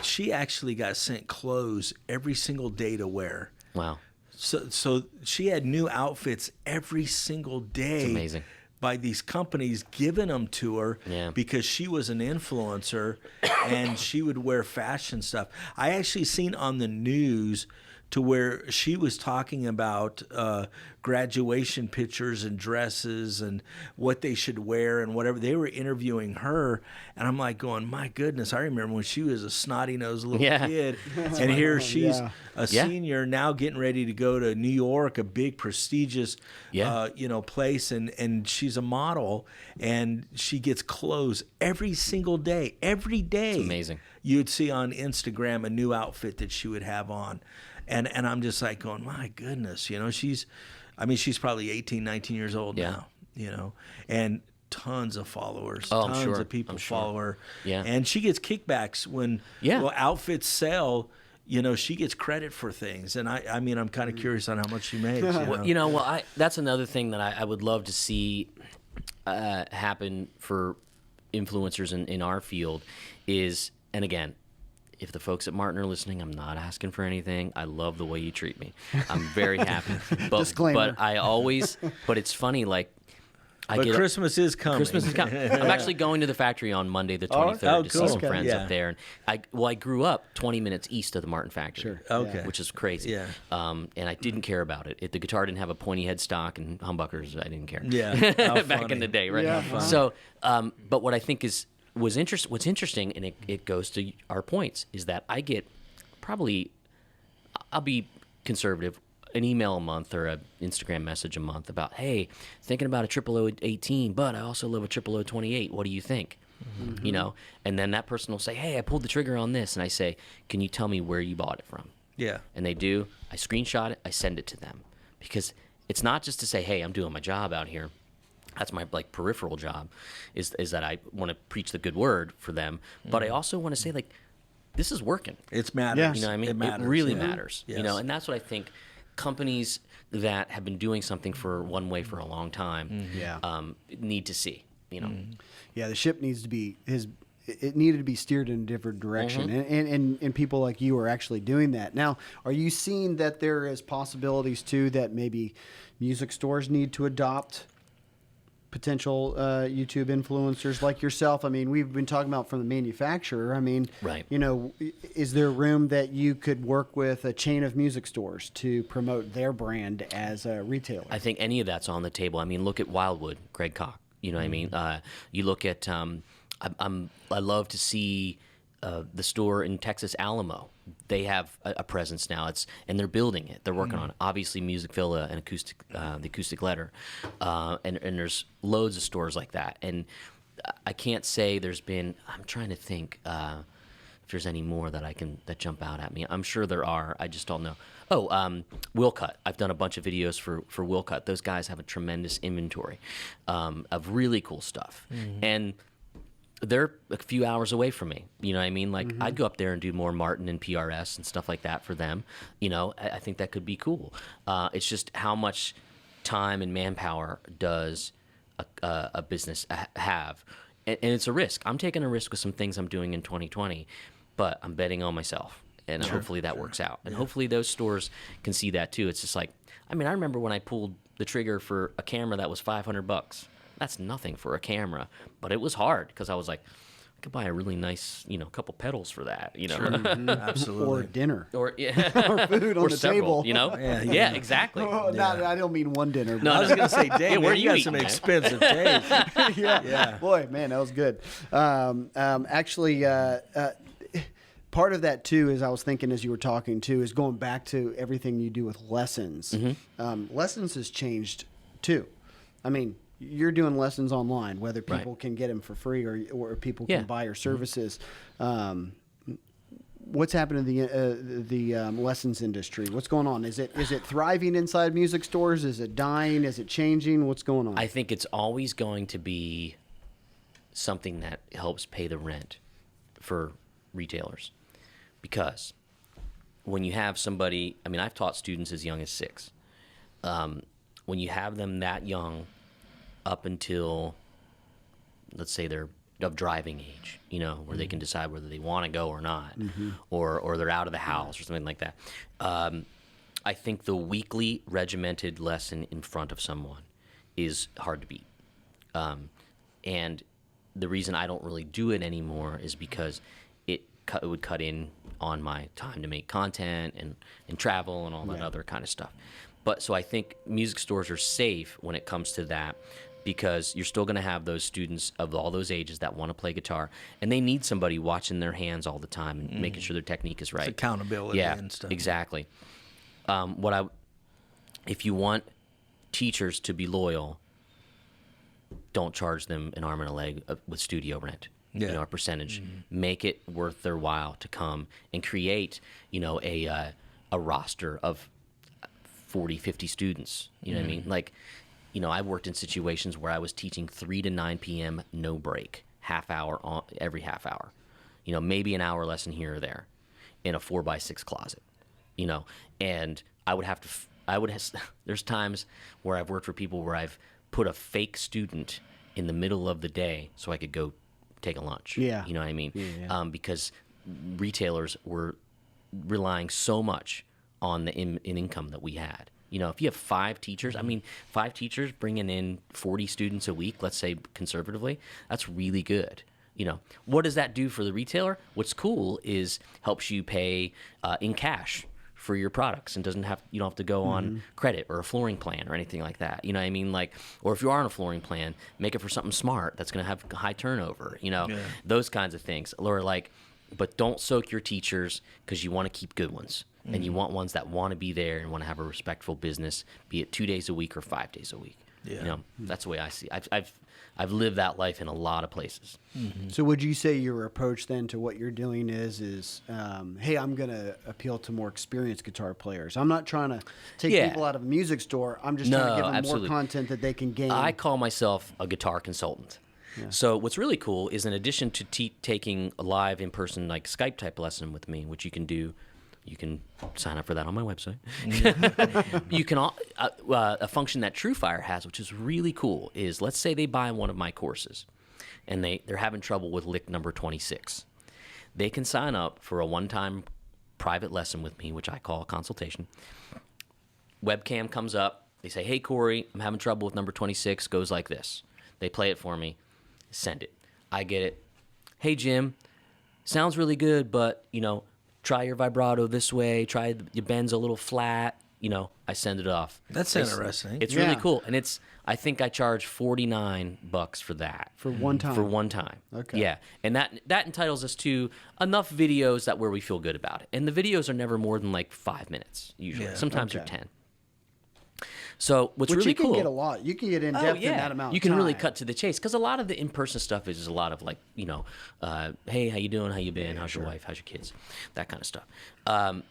she actually got sent clothes every single day to wear. Wow. So she had new outfits every single day. It's amazing. By these companies giving them to her because she was an influencer and she would wear fashion stuff. I actually seen on the news to where she was talking about graduation pictures and dresses and what they should wear and whatever. They were interviewing her, and I'm like going, my goodness, I remember when she was a snotty-nosed little kid, and here she's a senior now getting ready to go to New York, a big prestigious place, and she's a model, and she gets clothes every single day. Every day. It's amazing. You'd see on Instagram a new outfit that she would have on. And I'm just like going, my goodness, she's probably 18, 19 years old now, and tons of followers, tons of people follow her. Yeah. And she gets kickbacks when outfits sell, she gets credit for things. And I'm kind of curious on how much she makes. That's another thing that I would love to see happen for influencers in our field is, and again, if the folks at Martin are listening, I'm not asking for anything. I love the way you treat me. I'm very happy. Disclaimer. But it's funny, like, Christmas is coming. Christmas is coming. I'm actually going to the factory on Monday the 23rd to see some friends up there. And I grew up 20 minutes east of the Martin factory, which is crazy. Yeah. And I didn't care about it. If the guitar didn't have a pointy headstock and humbuckers, I didn't care. Yeah. Back in the day, right? Yeah. So, but what I think what's interesting, and it goes to our points, is that I get I'll be conservative, an email a month or an Instagram message a month about, hey, thinking about a 0018, but I also love a 0028. What do you think? And then that person will say, hey, I pulled the trigger on this. And I say, can you tell me where you bought it from? Yeah. And they do. I screenshot it. I send it to them, because it's not just to say, hey, I'm doing my job out here. That's my like peripheral job, is that I want to preach the good word for them, but I also want to say like, this is working. It's matters. Yes. You know what I mean? It matters. really matters. Yes. You know, and that's what I think companies that have been doing something for one way for a long time need to see. You know, Yeah, the ship needs to be it needed to be steered in a different direction, and people like you are actually doing that. Now, are you seeing that there is possibilities too that maybe music stores need to adopt potential YouTube influencers like yourself? I mean, we've been talking about from the manufacturer. I mean, Right. you know, is there room that you could work with a chain of music stores to promote their brand as a retailer? I think any of that's on the table. I mean, look at Wildwood, Greg Koch. You know what I mean? You look at I love to see the store in Texas Alamo. They have a presence now. And they're building it. They're working on it. Obviously, Music Villa and the Acoustic Letter, and there's loads of stores like that. And I can't say there's been. I'm trying to think if there's any more that jump out at me. I'm sure there are. I just don't know. Oh, Willcut. I've done a bunch of videos for Willcut. Those guys have a tremendous inventory of really cool stuff, and they're a few hours away from me. You know what I mean? Like, I'd go up there and do more Martin and PRS and stuff like that for them. You know, I think that could be cool. It's just how much time and manpower does a business have? And it's a risk. I'm taking a risk with some things I'm doing in 2020, but I'm betting on myself. And hopefully that works out. And hopefully those stores can see that too. It's just like, I mean, I remember when I pulled the trigger for a camera that was $500. That's nothing for a camera, but it was hard because I was like, I could buy a really nice, couple pedals for that, Absolutely. Or dinner. or Or food on or the several, table. Yeah, exactly. I don't mean one dinner. I was going to say, Dave, where you you got eating, some man? expensive taste. Yeah. Boy, man, that was good. Actually, part of that too, as I was thinking as you were talking too, is going back to everything you do with lessons. Lessons has changed too. I mean, you're doing lessons online, whether people can get them for free or people can buy your services. What's happened to the lessons industry? What's going on? Is it thriving inside music stores? Is it dying? Is it changing? What's going on? I think it's always going to be something that helps pay the rent for retailers. Because when you have somebody, I mean, I've taught students as young as 6. When you have them that young up until, let's say, they're of driving age, where they can decide whether they want to go or not, or they're out of the house or something like that. I think the weekly regimented lesson in front of someone is hard to beat. And the reason I don't really do it anymore is because it would cut in on my time to make content and travel and all that other kind of stuff. But so I think music stores are safe when it comes to that, because you're still going to have those students of all those ages that want to play guitar, and they need somebody watching their hands all the time and making sure their technique is right. It's accountability and stuff. Exactly. If you want teachers to be loyal, don't charge them an arm and a leg with studio rent. A percentage. Make it worth their while to come and create, a roster of 40, 50 students. You know what I mean? Like, I worked in situations where I was teaching 3 to 9 p.m., no break, half hour every half hour. Maybe an hour lesson here or there in a 4x6 closet, and there's times where I've worked for people where I've put a fake student in the middle of the day so I could go take a lunch. Yeah. You know what I mean? Yeah. Because retailers were relying so much on the income that we had. If you have 5 teachers, 5 teachers bringing in 40 students a week, let's say conservatively, that's really good. What does that do for the retailer? What's cool is helps you pay in cash for your products, and you don't have to go on credit or a flooring plan or anything like that. You know what I mean? Like, or if you are on a flooring plan, make it for something smart that's going to have high turnover. Those kinds of things. Or like, but don't soak your teachers, because you want to keep good ones. And you want ones that want to be there and want to have a respectful business, be it 2 days a week or 5 days a week. Yeah. That's the way I see it. I've lived that life in a lot of places. Mm-hmm. So would you say your approach then to what you're doing is hey, I'm going to appeal to more experienced guitar players. I'm not trying to take people out of a music store. I'm just trying to give them absolutely. more content that they can gain. I call myself a guitar consultant. Yeah. So what's really cool is, in addition to taking a live in-person like Skype type lesson with me, which you can do, you can sign up for that on my website. You can a function that TrueFire has, which is really cool, is let's say they buy one of my courses and they're having trouble with lick number 26. They can sign up for a one-time private lesson with me, which I call a consultation. Webcam comes up. They say, hey, Corey, I'm having trouble with number 26. Goes like this. They play it for me. Send it. I get it. Hey, Jim, sounds really good, but, try your vibrato this way. Try your bends a little flat. I send it off. That's interesting. It's really cool, and I think I charge $49 for that. For one time. For one time. Okay. Yeah, and that entitles us to enough videos where we feel good about it. And the videos are never more than like 5 minutes usually. Yeah. Sometimes they're 10. So what's really cool? You can get a lot. You can get in depth in that amount. You can really cut to the chase, because a lot of the in-person stuff is a lot of like, hey, how you doing? How you been? How's your wife? How's your kids? That kind of stuff.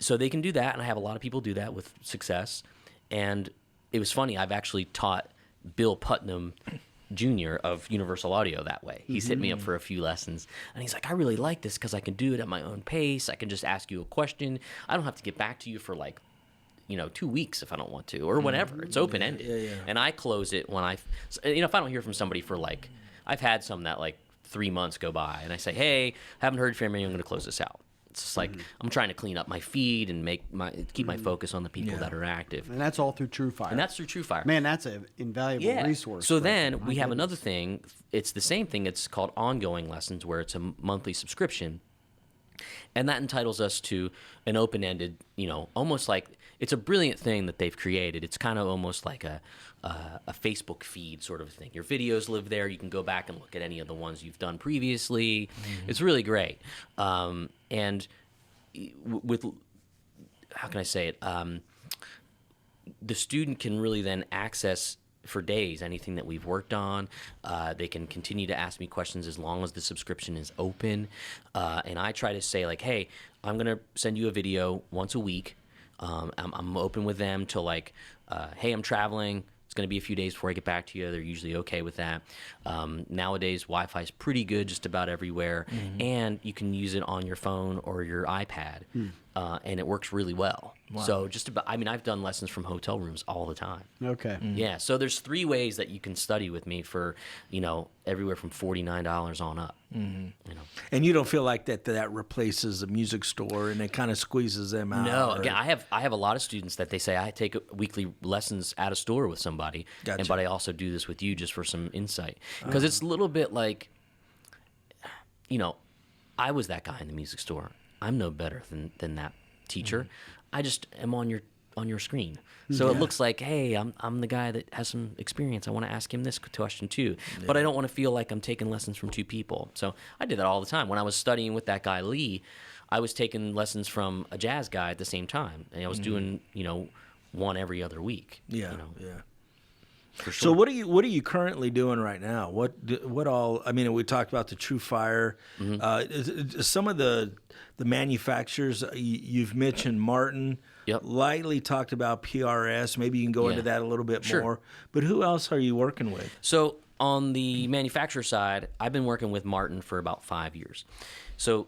So they can do that, and I have a lot of people do that with success. And it was funny. I've actually taught Bill Putnam Jr. of Universal Audio that way. He's hit me up for a few lessons, and he's like, I really like this because I can do it at my own pace. I can just ask you a question. I don't have to get back to you for like 2 weeks if I don't want to, or whatever. It's open-ended. Yeah. And I close it when if I don't hear from somebody for like, I've had some that like 3 months go by, and I say, hey, haven't heard from you, I'm going to close this out. It's just like, I'm trying to clean up my feed and keep my focus on the people that are active. And that's all through TrueFire. And that's through TrueFire. Man, that's an invaluable resource. So then we have another thing. It's the same thing. It's called ongoing lessons, where it's a monthly subscription. And that entitles us to an open-ended, almost like, it's a brilliant thing that they've created. It's kind of almost like a Facebook feed sort of thing. Your videos live there. You can go back and look at any of the ones you've done previously. It's really great. And with, how can I say it? The student can really then access for days anything that we've worked on. They can continue to ask me questions as long as the subscription is open. And I try to say like, hey, I'm going to send you a video once a week. I'm open with them to like, hey, I'm traveling. It's going to be a few days before I get back to you. They're usually okay with that. Nowadays, Wi-Fi is pretty good just about everywhere, and you can use it on your phone or your iPad, and it works really well. Wow. So I've done lessons from hotel rooms all the time. Okay. Yeah. So there's 3 ways that you can study with me for, everywhere from $49 on up. And you don't feel like that replaces a music store and it kind of squeezes them out? No. Again, I have a lot of students that they say, I take weekly lessons at a store with somebody, Gotcha. but I also do this with you just for some insight. Because it's a little bit like, I was that guy in the music store. I'm no better than that teacher. I just am on your screen. So it looks like, hey, I'm the guy that has some experience. I want to ask him this question too. Yeah. But I don't want to feel like I'm taking lessons from 2 people. So I did that all the time. When I was studying with that guy Lee, I was taking lessons from a jazz guy at the same time. And I was doing, one every other week. Yeah. Yeah. For sure. So what are you currently doing right now? What all? I mean, we talked about the TrueFire. Some of the manufacturers you've mentioned, Martin. Yep. Lightly talked about PRS. Maybe you can go into that a little bit more. But who else are you working with? So on the manufacturer side, I've been working with Martin for about 5 years. So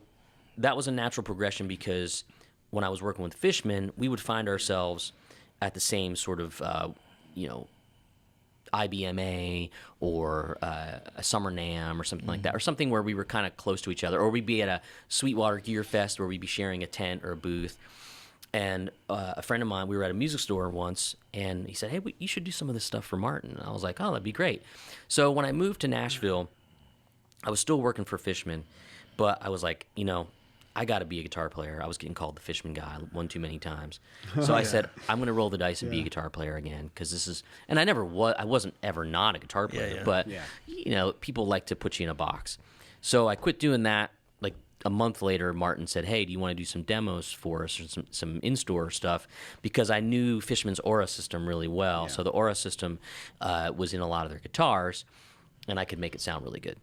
that was a natural progression, because when I was working with Fishman, we would find ourselves at the same sort of, IBMA or a Summer NAMM or something like that, or something where we were kind of close to each other, or we'd be at a Sweetwater Gear Fest where we'd be sharing a tent or a booth. And a friend of mine, we were at a music store once, and he said, hey, you should do some of this stuff for Martin. And I was like, oh, that'd be great. So when I moved to Nashville, I was still working for Fishman, but I was like, I got to be a guitar player. I was getting called the Fishman guy one too many times. So I said, I'm going to roll the dice and be a guitar player again, because this is, and I wasn't ever not a guitar player, but, people like to put you in a box. So I quit doing that like a month later, Martin said, "Hey, do you want to do some demos for us or some in-store stuff?" Because I knew Fishman's Aura system really well. So the Aura system was in a lot of their guitars, and I could make it sound really good.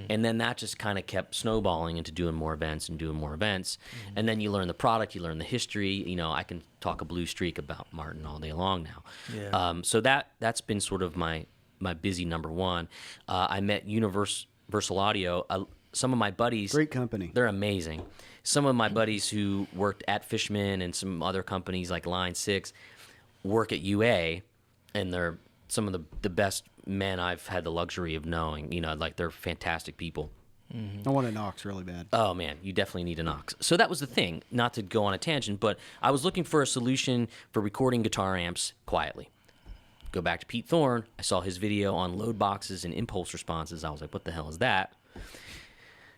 And then that just kind of kept snowballing into doing more events and doing more events. And then you learn the product, you learn the history. You know, I can talk a blue streak about Martin all day long now. Yeah. So that's been sort of my busy number one. I met Universal Audio. Some of my buddies, Great company. they're amazing. Some of my buddies who worked at Fishman and some other companies like Line 6 work at UA, and they're some of the best men I've had the luxury of knowing. You know, like they're fantastic people. I want an Ox really bad. Oh man, you definitely need an aux. So that was the thing, not to go on a tangent, but I was looking for a solution for recording guitar amps quietly. Go back to Pete Thorne. I saw his video on load boxes and impulse responses. I was like, what the hell is that?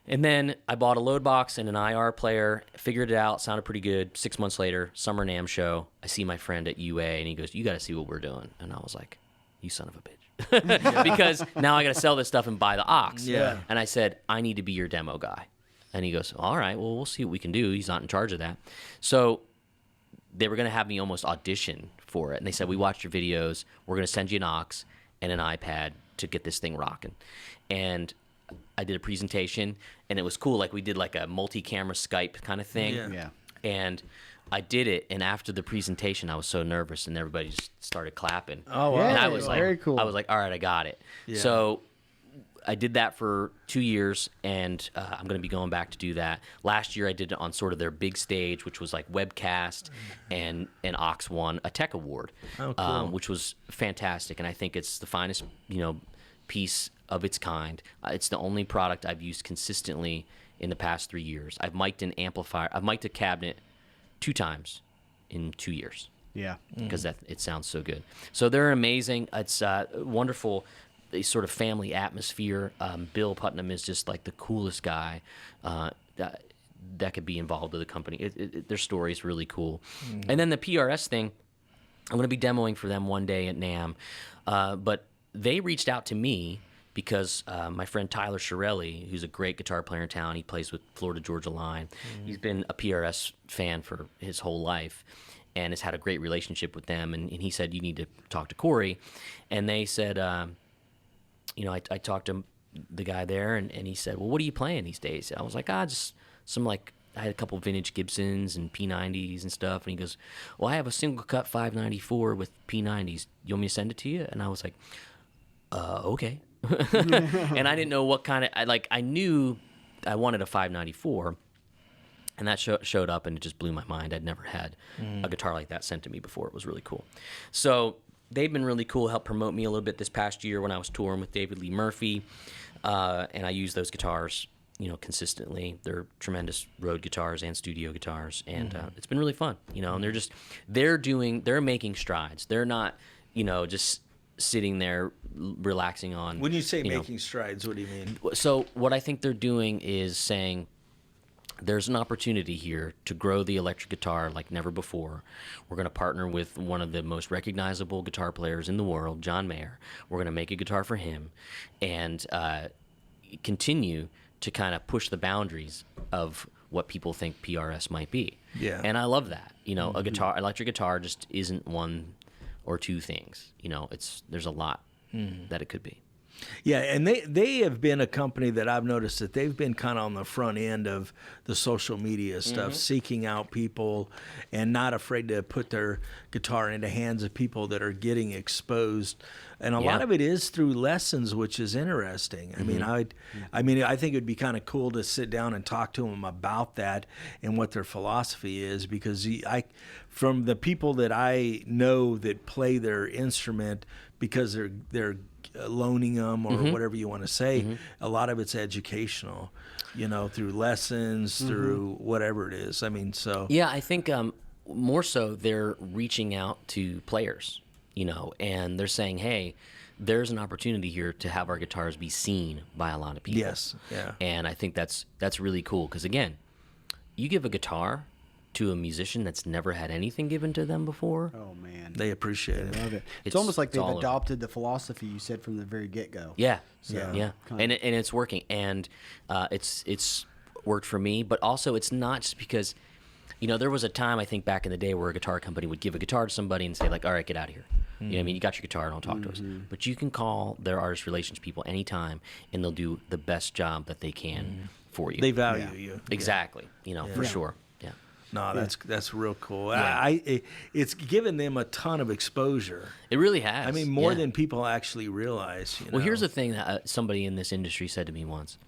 And then I bought a load box and an IR player, figured it out, sounded pretty good. 6 months later, Summer NAMM show, I see my friend at UA, and he goes, "You got to see what we're doing." And I was like, "You son of a bitch." Because now I got to sell this stuff and buy the aux. Yeah. And I said, "I need to be your demo guy." And he goes, "All right, well, we'll see what we can do." He's not in charge of that. So they were going to have me almost audition for it. And they said, "We watched your videos. We're going to send you an aux and an iPad to get this thing rocking." And I did a presentation, and it was cool. Like, we did like a multi-camera Skype kind of thing. Yeah. And I did it, and after the presentation, I was so nervous, and everybody just started clapping. Oh, wow. And I Yeah, was like, very cool. I was like, all right, I got it. Yeah. So I did that for 2 years, and I'm going to be going back to do that. Last year, I did it on sort of their big stage, which was like webcast and Aux won a Tech Award, Oh, cool. which was fantastic. And I think it's the finest, piece of its kind. It's the only product I've used consistently in the past 3 years. I've mic'd an amplifier. I've mic'd a cabinet 2 times in 2 years. Yeah. Because it sounds so good. So they're amazing. It's wonderful, a sort of family atmosphere. Bill Putnam is just like the coolest guy that could be involved with the company. Their story is really cool. And then the PRS thing, I'm going to be demoing for them one day at NAMM. But they reached out to me because my friend Tyler Shirelli, who's a great guitar player in town, he plays with Florida Georgia Line. He's been a PRS fan for his whole life and has had a great relationship with them. And he said, "You need to talk to Corey." And they said, I talked to the guy there, and he said, "Well, what are you playing these days?" I was like, just some I had a couple vintage Gibsons and P90s and stuff. And he goes, "Well, I have a single cut 594 with P90s. You want me to send it to you?" And I was like, okay. And I didn't know what kind of, I knew I wanted a 594, and that showed up, and it just blew my mind. I'd never had a guitar like that sent to me before. It was really cool. So they've been really cool, helped promote me a little bit this past year when I was touring with David Lee Murphy, and I used those guitars, consistently. They're tremendous road guitars and studio guitars, and it's been really fun, and they're making strides. They're not, just sitting there relaxing on. When you say making strides, what do you mean? So what I think they're doing is saying there's an opportunity here to grow the electric guitar like never before. We're going to partner with one of the most recognizable guitar players in the world, John Mayer. We're going to make a guitar for him and continue to kind of push the boundaries of what people think PRS might be. Yeah. And I love that. Electric guitar just isn't one or two things. There's a lot that it could be. Yeah, and they have been a company that I've noticed that they've been kind of on the front end of the social media stuff, seeking out people and not afraid to put their guitar into hands of people that are getting exposed. And a lot of it is through lessons, which is interesting. I mean, I think it'd be kind of cool to sit down and talk to them about that and what their philosophy is, because from the people that I know that play their instrument because they're loaning them or whatever you want to say, a lot of it's educational, through lessons, through whatever it is. I mean, so yeah, I think more so they're reaching out to players, and they're saying, hey, there's an opportunity here to have our guitars be seen by a lot of people. Yes, yeah. And I think that's really cool, because again, you give a guitar to a musician that's never had anything given to them before. Oh man, they appreciate it. Love it. It's almost like they've adopted the philosophy you said from the very get-go. Yeah, So, yeah, and it's working, and it's worked for me, but also it's not just because, there was a time I think back in the day where a guitar company would give a guitar to somebody and say like, all right, get out of here. You know what I mean? You got your guitar, don't talk to us. But you can call their artist relations people anytime, and they'll do the best job that they can for you. They value you. Exactly. For sure. Yeah. No, that's real cool. Yeah. It's given them a ton of exposure. It really has. I mean, more than people actually realize. Well, here's the thing that somebody in this industry said to me once.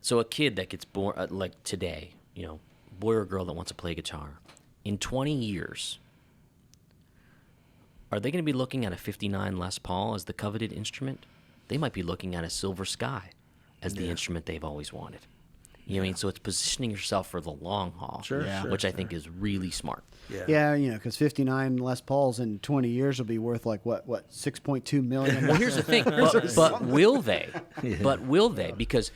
So a kid that gets born, like today, boy or girl that wants to play guitar, in 20 years, are they going to be looking at a 59 Les Paul as the coveted instrument? They might be looking at a Silver Sky as the instrument they've always wanted. You know what I mean? So it's positioning yourself for the long haul, which I think is really smart. Yeah, because 59 Les Pauls in 20 years will be worth like what 6.2 million. Well, here's the thing, but will they? But will they? Because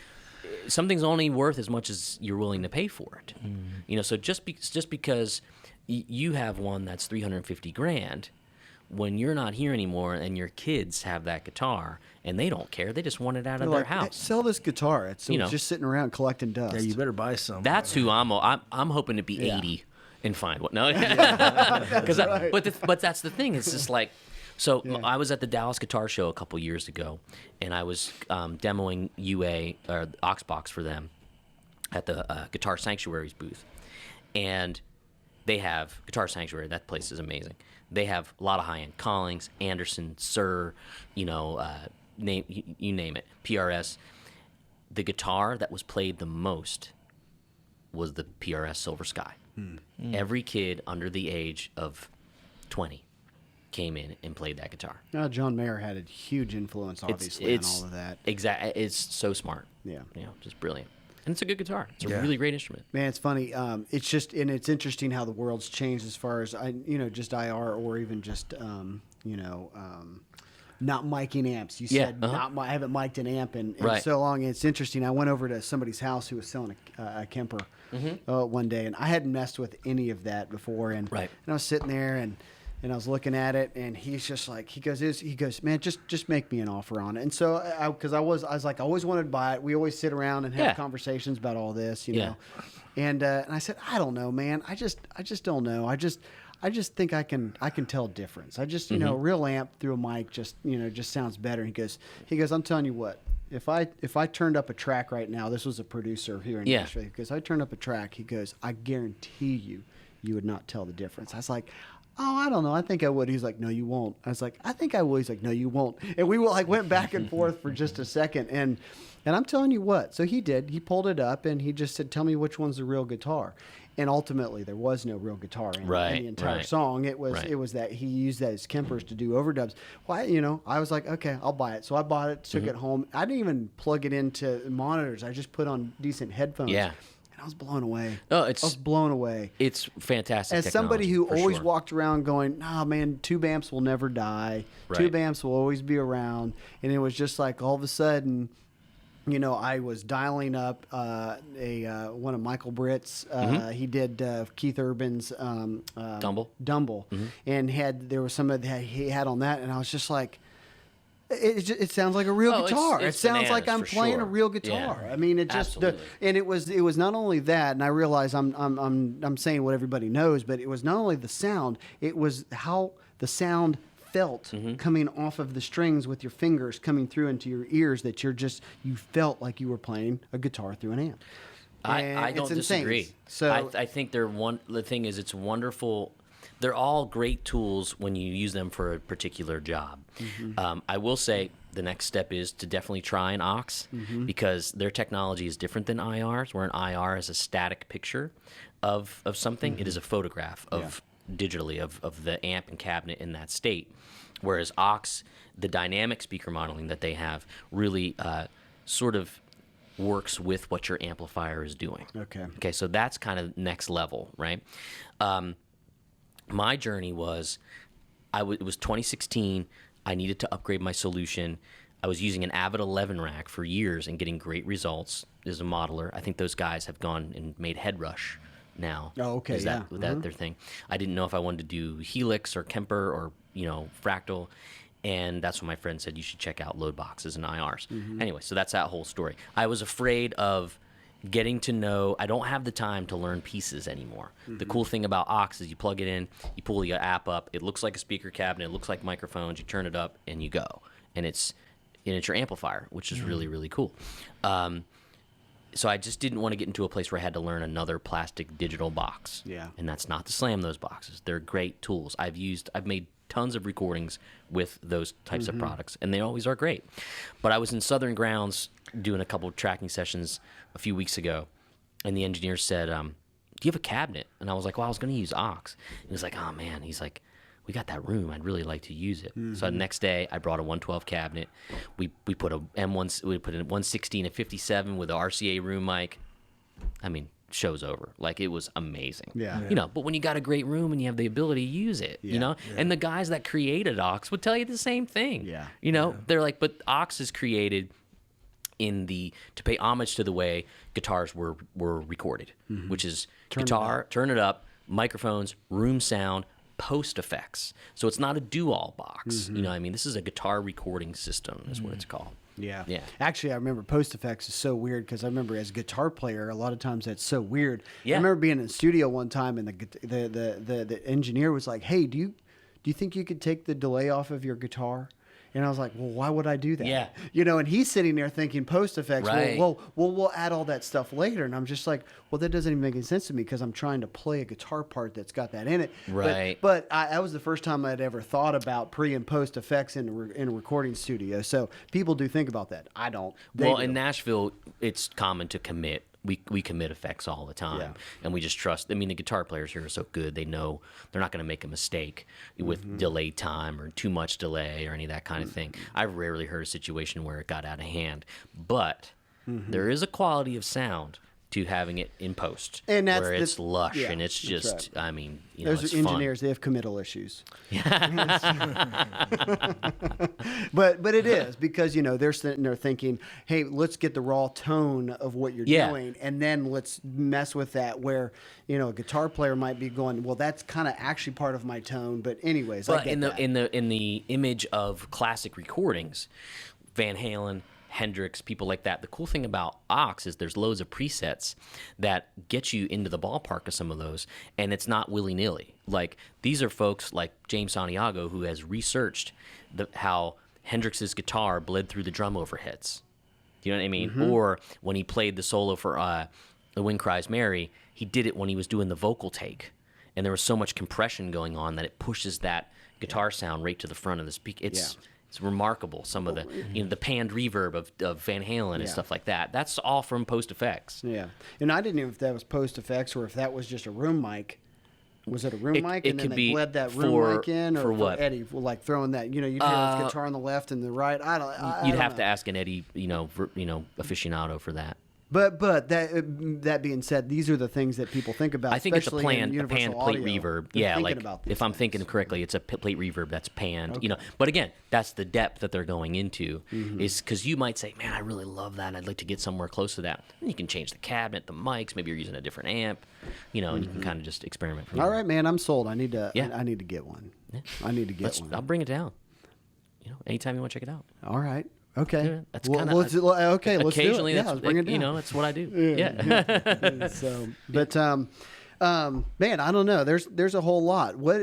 something's only worth as much as you're willing to pay for it. So just because you have one that's $350,000, when you're not here anymore and your kids have that guitar and they don't care, they just want it out of their house. Hey, sell this guitar. It's just sitting around collecting dust. Yeah, you better buy some. That's who I'm hoping to be 80 and find what. No, but that's the thing. It's just like. So I was at the Dallas Guitar Show a couple years ago, and I was demoing UA or Oxbox for them at the Guitar Sanctuary's booth, and they have Guitar Sanctuary. That place is amazing. They have a lot of high-end Collings, Anderson, Sir, you name it, PRS. The guitar that was played the most was the PRS Silver Sky. Every kid under the age of 20 came in and played that guitar. John Mayer had a huge influence, obviously, on all of that. Exactly. It's so smart. Yeah. Just brilliant. And it's a good guitar. It's a really great instrument. Man, it's funny. It's just, and it's interesting how the world's changed as far as just IR or even just not miking amps. You said I haven't mic'd an amp in so long. And it's interesting. I went over to somebody's house who was selling a Kemper one day, and I hadn't messed with any of that before. And I was sitting there and I was looking at it, and he's just like, he goes, man, just make me an offer on it. And so, because I was like, I always wanted to buy it. We always sit around and have conversations about all this, you know. And I said, I don't know, man. I just don't know. I just think I can tell difference. I just, a real amp through a mic just sounds better. He goes, I'm telling you what. If I turned up a track right now, this was a producer here in Nashville. Because I turned up a track, he goes, I guarantee you would not tell the difference. I was like, oh, I don't know. I think I would. He's like, no, you won't. I was like, I think I will. He's like, no, you won't. And we went back and forth for just a second. And I'm telling you what. So he did. He pulled it up and he just said, tell me which one's the real guitar. And ultimately, there was no real guitar in the entire song. It was that he used that as Kempers to do overdubs. Well, I was like, okay, I'll buy it. So I bought it, took it home. I didn't even plug it into monitors. I just put on decent headphones. Yeah. I was blown away. Oh, I was blown away. It's fantastic. As somebody who always walked around going, nah, man, tube amps will never die. Tube amps will always be around. And it was just like all of a sudden, I was dialing up one of Michael Britt's. He did Keith Urban's Dumble, and there was some of that he had on that, and I was just like, it sounds like a real guitar. It sounds like I'm playing a real guitar. Yeah. I mean, it just and it was not only that, and I realize I'm saying what everybody knows, but it was not only the sound, it was how the sound felt coming off of the strings with your fingers coming through into your ears, that you felt like you were playing a guitar through an amp. I don't disagree. So I think the thing is, it's wonderful. They're all great tools when you use them for a particular job. I will say the next step is to definitely try an aux, because their technology is different than IR's, where an IR is a static picture of something. It is a photograph of digitally of the amp and cabinet in that state, whereas aux, the dynamic speaker modeling that they have, really sort of works with what your amplifier is doing. Okay, so that's kind of next level, right? My journey was, it was 2016. I needed to upgrade my solution. I was using an Avid 11 rack for years and getting great results as a modeler. I think those guys have gone and made Headrush now. Oh, okay, Is that their thing? I didn't know if I wanted to do Helix or Kemper or Fractal, and that's when my friend said you should check out load boxes and IRs. Anyway, so that's that whole story. I was afraid of getting to know. I don't have the time to learn pieces anymore. The cool thing about aux is you plug it in, you pull the app up, it looks like a speaker cabinet, it looks like microphones, you turn it up and you go, and it's your amplifier, which is really, really cool. So I just didn't want to get into a place where I had to learn another plastic digital box. Yeah. And that's not to slam those boxes. They're great tools. I've made tons of recordings with those types of products, and they always are great. But I was in Southern Grounds doing a couple of tracking sessions a few weeks ago, and the engineer said, do you have a cabinet? And I was like, well, I was going to use aux. He was like, oh man, he's like, we got that room. I'd really like to use it. So the next day, I brought a 112 cabinet. We put a M1. We put in 116 and 57 with a RCA room mic. I mean, show's over. Like, it was amazing. Yeah. You know, but when you got a great room and you have the ability to use it, you know, and the guys that created aux would tell you the same thing. Yeah. You know, they're like, but aux is created to pay homage to the way guitars were recorded, which is guitar, turn it up, microphones, room sound, post effects. So it's not a do-all box. You know what I mean? This is a guitar recording system is what it's called. Yeah. Yeah. Actually, I remember post effects is so weird because I remember as a guitar player, a lot of times that's so weird. Yeah. I remember being in the studio one time and the engineer was like, "Hey, do you think you could take the delay off of your guitar?" And I was like, well, why would I do that? Yeah. You know, and he's sitting there thinking post effects. Right. Well, we'll add all that stuff later. And I'm just like, well, that doesn't even make any sense to me because I'm trying to play a guitar part that's got that in it. Right. But that was the first time I'd ever thought about pre and post effects in a recording studio. So people do think about that. I don't. Well, do. in Nashville, it's common to commit. We commit effects all the time, Yeah. and we just trust. I mean, the guitar players here are so good; they know they're not going to make a mistake with delay time or too much delay or any of that kind of thing. I've rarely heard a situation where it got out of hand, but there is a quality of sound to having it in post, And that's where it's lush yeah, and it's that's just. right. I mean, you know, Those it's are engineers. fun. They have committal issues. but it is because, you know, they're sitting there thinking, hey, let's get the raw tone of what you're Yeah. doing, and then let's mess with that where, you know, a guitar player might be going, well, that's kind of actually part of my tone. But anyways, I But get that. in the image of classic recordings, Van Halen, Hendrix, people like that. The cool thing about aux is there's loads of presets that get you into the ballpark of some of those, and it's not willy-nilly. Like, these are folks like James Santiago who has researched how Hendrix's guitar bled through the drum overheads. Do you know what I mean? Or when he played the solo for The Wind Cries Mary, he did it when he was doing the vocal take, and there was so much compression going on that it pushes that guitar sound right to the front of the speaker. It's remarkable. Some of the the panned reverb of Van Halen and stuff like that. That's all from post effects. Yeah. And I didn't know if that was post effects or if that was just a room mic. Was it a room mic? It And then could they be bled that room mic in? Or for what? Eddie, like throwing that, you know, you'd hear his guitar on the left and the right. I You'd don't have know. to ask an Eddie, aficionado for that. But that being said, these are the things that people think about. I think it's a especially in panned Universal plate Audio. reverb. They're Yeah, thinking like about these if I'm things. thinking correctly, it's a plate reverb that's panned. You know, but again, that's the depth that they're going into. Is because you might say, "Man, I really love that. I'd like to get somewhere close to that." And you can change the cabinet, the mics. Maybe you're using a different amp. You know, and you can kind of just experiment. From All there. right, man, I'm sold. I need to. Yeah. I need to get one. I need to get one. I'll bring it down. You know, anytime you want to check it out. All right. Okay. Yeah, that's Well, kinda- let's do it. Occasionally, Yeah, that's let's bring it down. you know, that's what I do. Yeah. So, but man, I don't know. There's a whole lot. What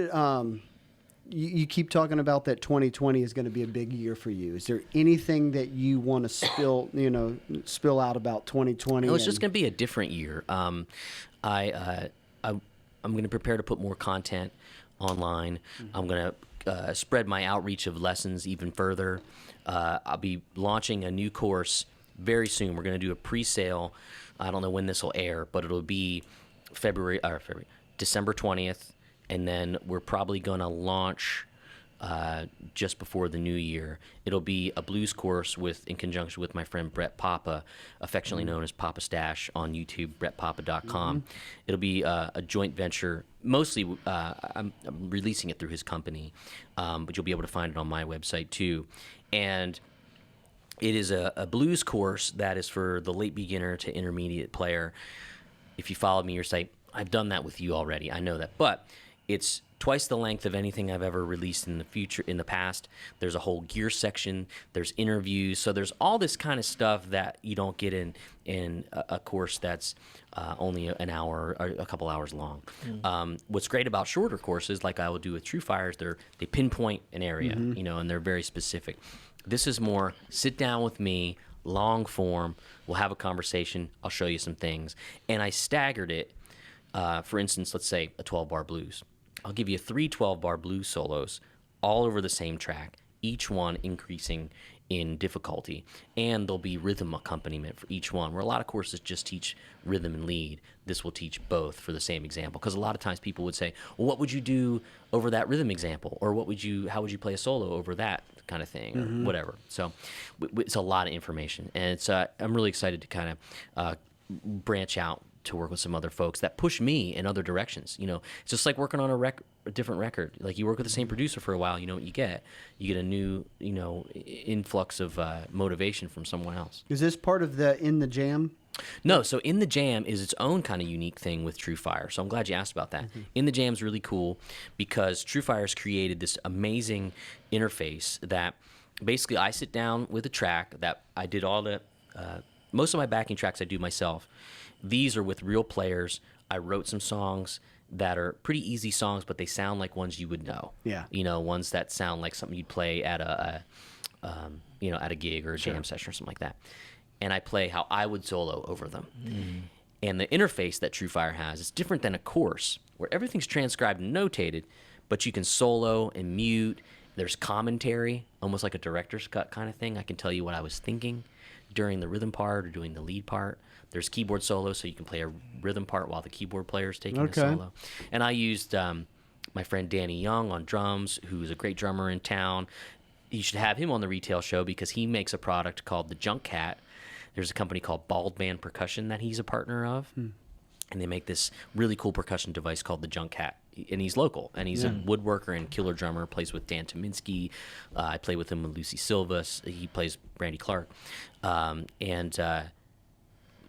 you keep talking about that 2020 is going to be a big year for you. Is there anything that you want to spill out about 2020? No, it's just going to be a different year. I'm going to prepare to put more content online. I'm going to spread my outreach of lessons even further. I'll be launching a new course very soon. We're going to do a pre-sale. I don't know when this will air, but it'll be December 20th, and then we're probably going to launch just before the new year. It'll be a blues course in conjunction with my friend Brett Papa, affectionately known as Papa Stash on YouTube, brettpapa.com. It'll be a joint venture. Mostly, I'm releasing it through his company, but you'll be able to find it on my website too. And it is a blues course that is for the late beginner to intermediate player. If you followed me, you're saying, I've done that with you already. I know that. But it's twice the length of anything I've ever released in the past. There's a whole gear section. There's interviews. So there's all this kind of stuff that you don't get in a course that's only an hour or a couple hours long. What's great about shorter courses, like I will do with TrueFire, is they pinpoint an area, and they're very specific. This is more sit down with me, long form. We'll have a conversation. I'll show you some things. And I staggered it. For instance, let's say a 12-bar blues. I'll give you 3 12-bar blues solos all over the same track, each one increasing in difficulty, and there'll be rhythm accompaniment for each one, where a lot of courses just teach rhythm and lead. This will teach both for the same example, because a lot of times people would say, well, what would you do over that rhythm example, or how would you play a solo over that kind of thing, or whatever. So it's a lot of information, and it's I'm really excited to kind of branch out to work with some other folks that push me in other directions. It's just like working on a different record. Like, you work with the same producer for a while, you know what you get. You get a new, influx of motivation from someone else. Is this part of the In the Jam? No, so In the Jam is its own kind of unique thing with TrueFire. So I'm glad you asked about that. In the Jam is really cool because TrueFire has created this amazing interface that basically I sit down with a track that I did all the most of my backing tracks I do myself. These are with real players. I wrote some songs that are pretty easy songs, but they sound like ones you would know. Yeah. Ones that sound like something you'd play at at a gig or a jam session or something like that. And I play how I would solo over them. And the interface that TrueFire has is different than a course, where everything's transcribed and notated, but you can solo and mute. There's commentary, almost like a director's cut kind of thing. I can tell you what I was thinking during the rhythm part or doing the lead part. There's keyboard solo, so you can play a rhythm part while the keyboard player is taking a solo. And I used my friend Danny Young on drums, who's a great drummer in town. You should have him on the retail show because he makes a product called the Junk Cat. There's a company called Bald Man Percussion that he's a partner of. And they make this really cool percussion device called the Junk Cat. And he's local, and he's a woodworker and killer drummer, plays with Dan Tominski. I play with him with Lucy Silva. He plays Brandy Clark.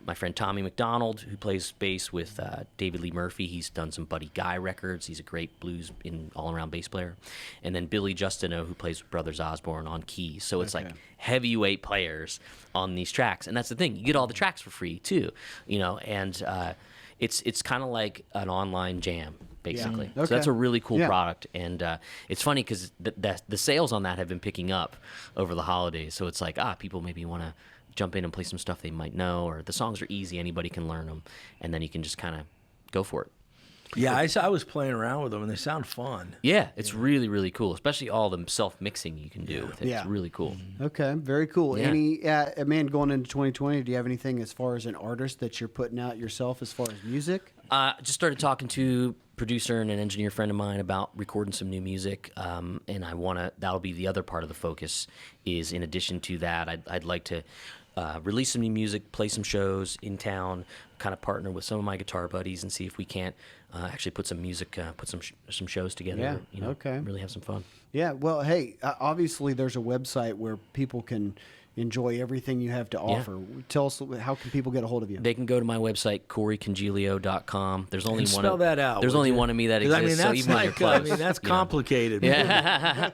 My friend Tommy McDonald, who plays bass with David Lee Murphy. He's done some Buddy Guy records. He's a great blues all-around bass player. And then Billy Justino, who plays with Brothers Osborne on keys. So it's like heavyweight players on these tracks. And that's the thing. You get all the tracks for free, too. And it's kind of like an online jam, basically. So that's a really cool product. And it's funny because the sales on that have been picking up over the holidays. So it's like, people maybe want to jump in and play some stuff they might know, or the songs are easy, anybody can learn them, and then you can just kind of go for it. Yeah, I was playing around with them, and they sound fun. Yeah, it's really, really cool, especially all the self-mixing you can do with it. It's really cool. Okay, very cool. Yeah. Going into 2020, do you have anything as far as an artist that you're putting out yourself as far as music? Just started talking to a producer and an engineer friend of mine about recording some new music, and that'll be the other part of the focus, is in addition to that, I'd like to release some new music, play some shows in town, kind of partner with some of my guitar buddies and see if we can't actually put some music, put some shows together. Really have some fun. Yeah. Well, hey, obviously there's a website where people can enjoy everything you have to offer. Tell us, how can people get a hold of you? They can go to my website, CoreyCongilio.com. There's only one. Spell that out. There's only one of me that exists. That's so even when you're close, that's complicated. Yeah.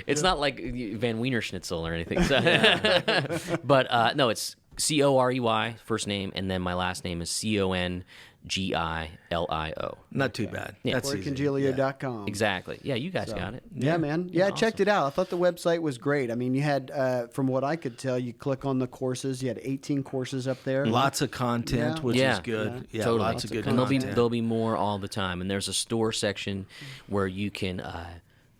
It's not like Van Wiener Schnitzel or anything. So. But no, it's Corey, first name, and then my last name is Congilio. Not too bad. Yeah. That's CoreyCongilio.com. Exactly. Yeah, you guys got it. Yeah, man. Yeah, I Awesome. checked it out. I thought the website was great. I mean, you had, from what I could tell, you click on the courses. You had 18 courses up there. Lots of content, which is good. Yeah, totally. lots of good and content. there'll be more all the time. And there's a store section where you can,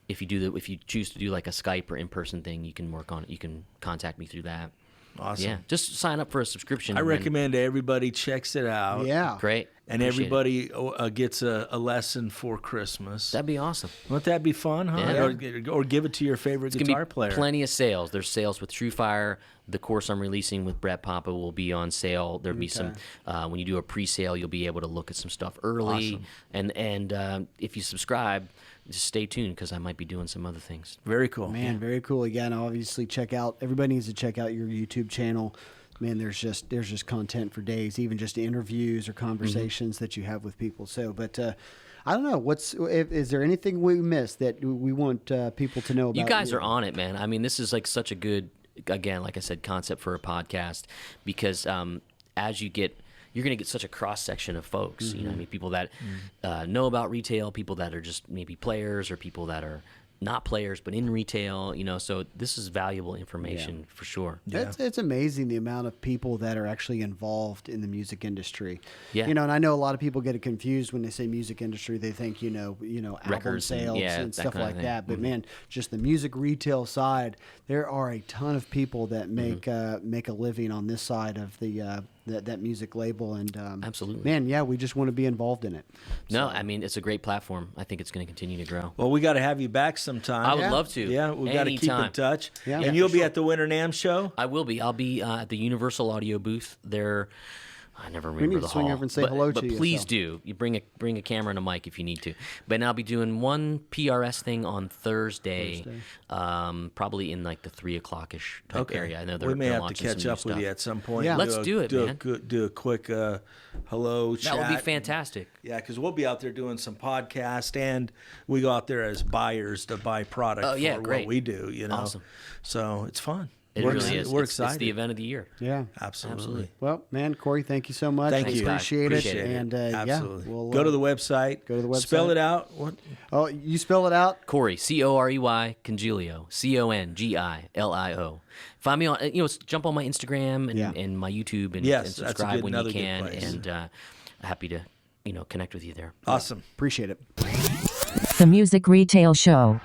if you choose to do like a Skype or in-person thing, you can work on it. You can contact me through that. Awesome. Yeah, just sign up for a subscription. I recommend everybody checks it out. Yeah. Great. And Appreciate everybody gets a lesson for Christmas. That'd be awesome. Wouldn't that be fun, huh? Yeah. Or give it to your favorite It's guitar gonna be player. Plenty of sales. There's sales with TrueFire. The course I'm releasing with Brett Papa will be on sale. There'll be some. When you do a pre-sale, you'll be able to look at some stuff early. Awesome. And if you subscribe, just stay tuned because I might be doing some other things. Very cool. Man, very cool. Again, obviously everybody needs to check out your YouTube channel. Man, there's just content for days, even just interviews or conversations that you have with people. So, but I don't know. Is there anything we missed that we want people to know about? You guys are on it, man. I mean, this is like such a good, again, like I said, concept for a podcast because as you're going to get such a cross section of folks. You know, I mean, people that know about retail, people that are just maybe players, or people that are not players but in retail. You know, so this is valuable information for sure. Yeah. It's amazing the amount of people that are actually involved in the music industry. Yeah. You know, and I know a lot of people get it confused when they say music industry. They think album Records sales and that stuff kind of like thing. that. But man, just the music retail side, there are a ton of people that make a living on this side of that music label. And Absolutely. man, yeah, we just want to be involved in it. No, I mean, it's a great platform. I think it's going to continue to grow. Well, we got to have you back sometime. I would love to. Yeah, we got to keep in Anytime. touch. Yeah. And Yeah, you'll for be sure. at the Winter NAMM show. I will be. I'll be at the Universal Audio booth there. I never remember need the to swing hall. over and say but, hello but to you, please so. do. You bring a camera and a mic if you need to. But I'll be doing one PRS thing on Thursday. Probably in like the 3:00-ish type area. I know they're we may they're have to launching catch some new up with stuff. you at some point. Yeah. Let's do it, man. Do a quick hello chat. That would be fantastic. Yeah, because we'll be out there doing some podcast, and we go out there as buyers to buy product for great. what we do. You know, Awesome. So it's fun. It we're really excited. is. We're It's excited. the event of the year. Yeah. Absolutely. Well, man, Corey, thank you so much. Thank you. Appreciate it. Appreciate it. And Absolutely. yeah, we'll go to the website. go to the website. Spell it out. What? Oh, you spell it out? Corey, Corey Congilio, Congilio. Find me on, jump on my Instagram and my YouTube and, Yes, and that's subscribe when you another good can. place. And happy to, connect with you there. Awesome. Appreciate it. The Music Retail Show.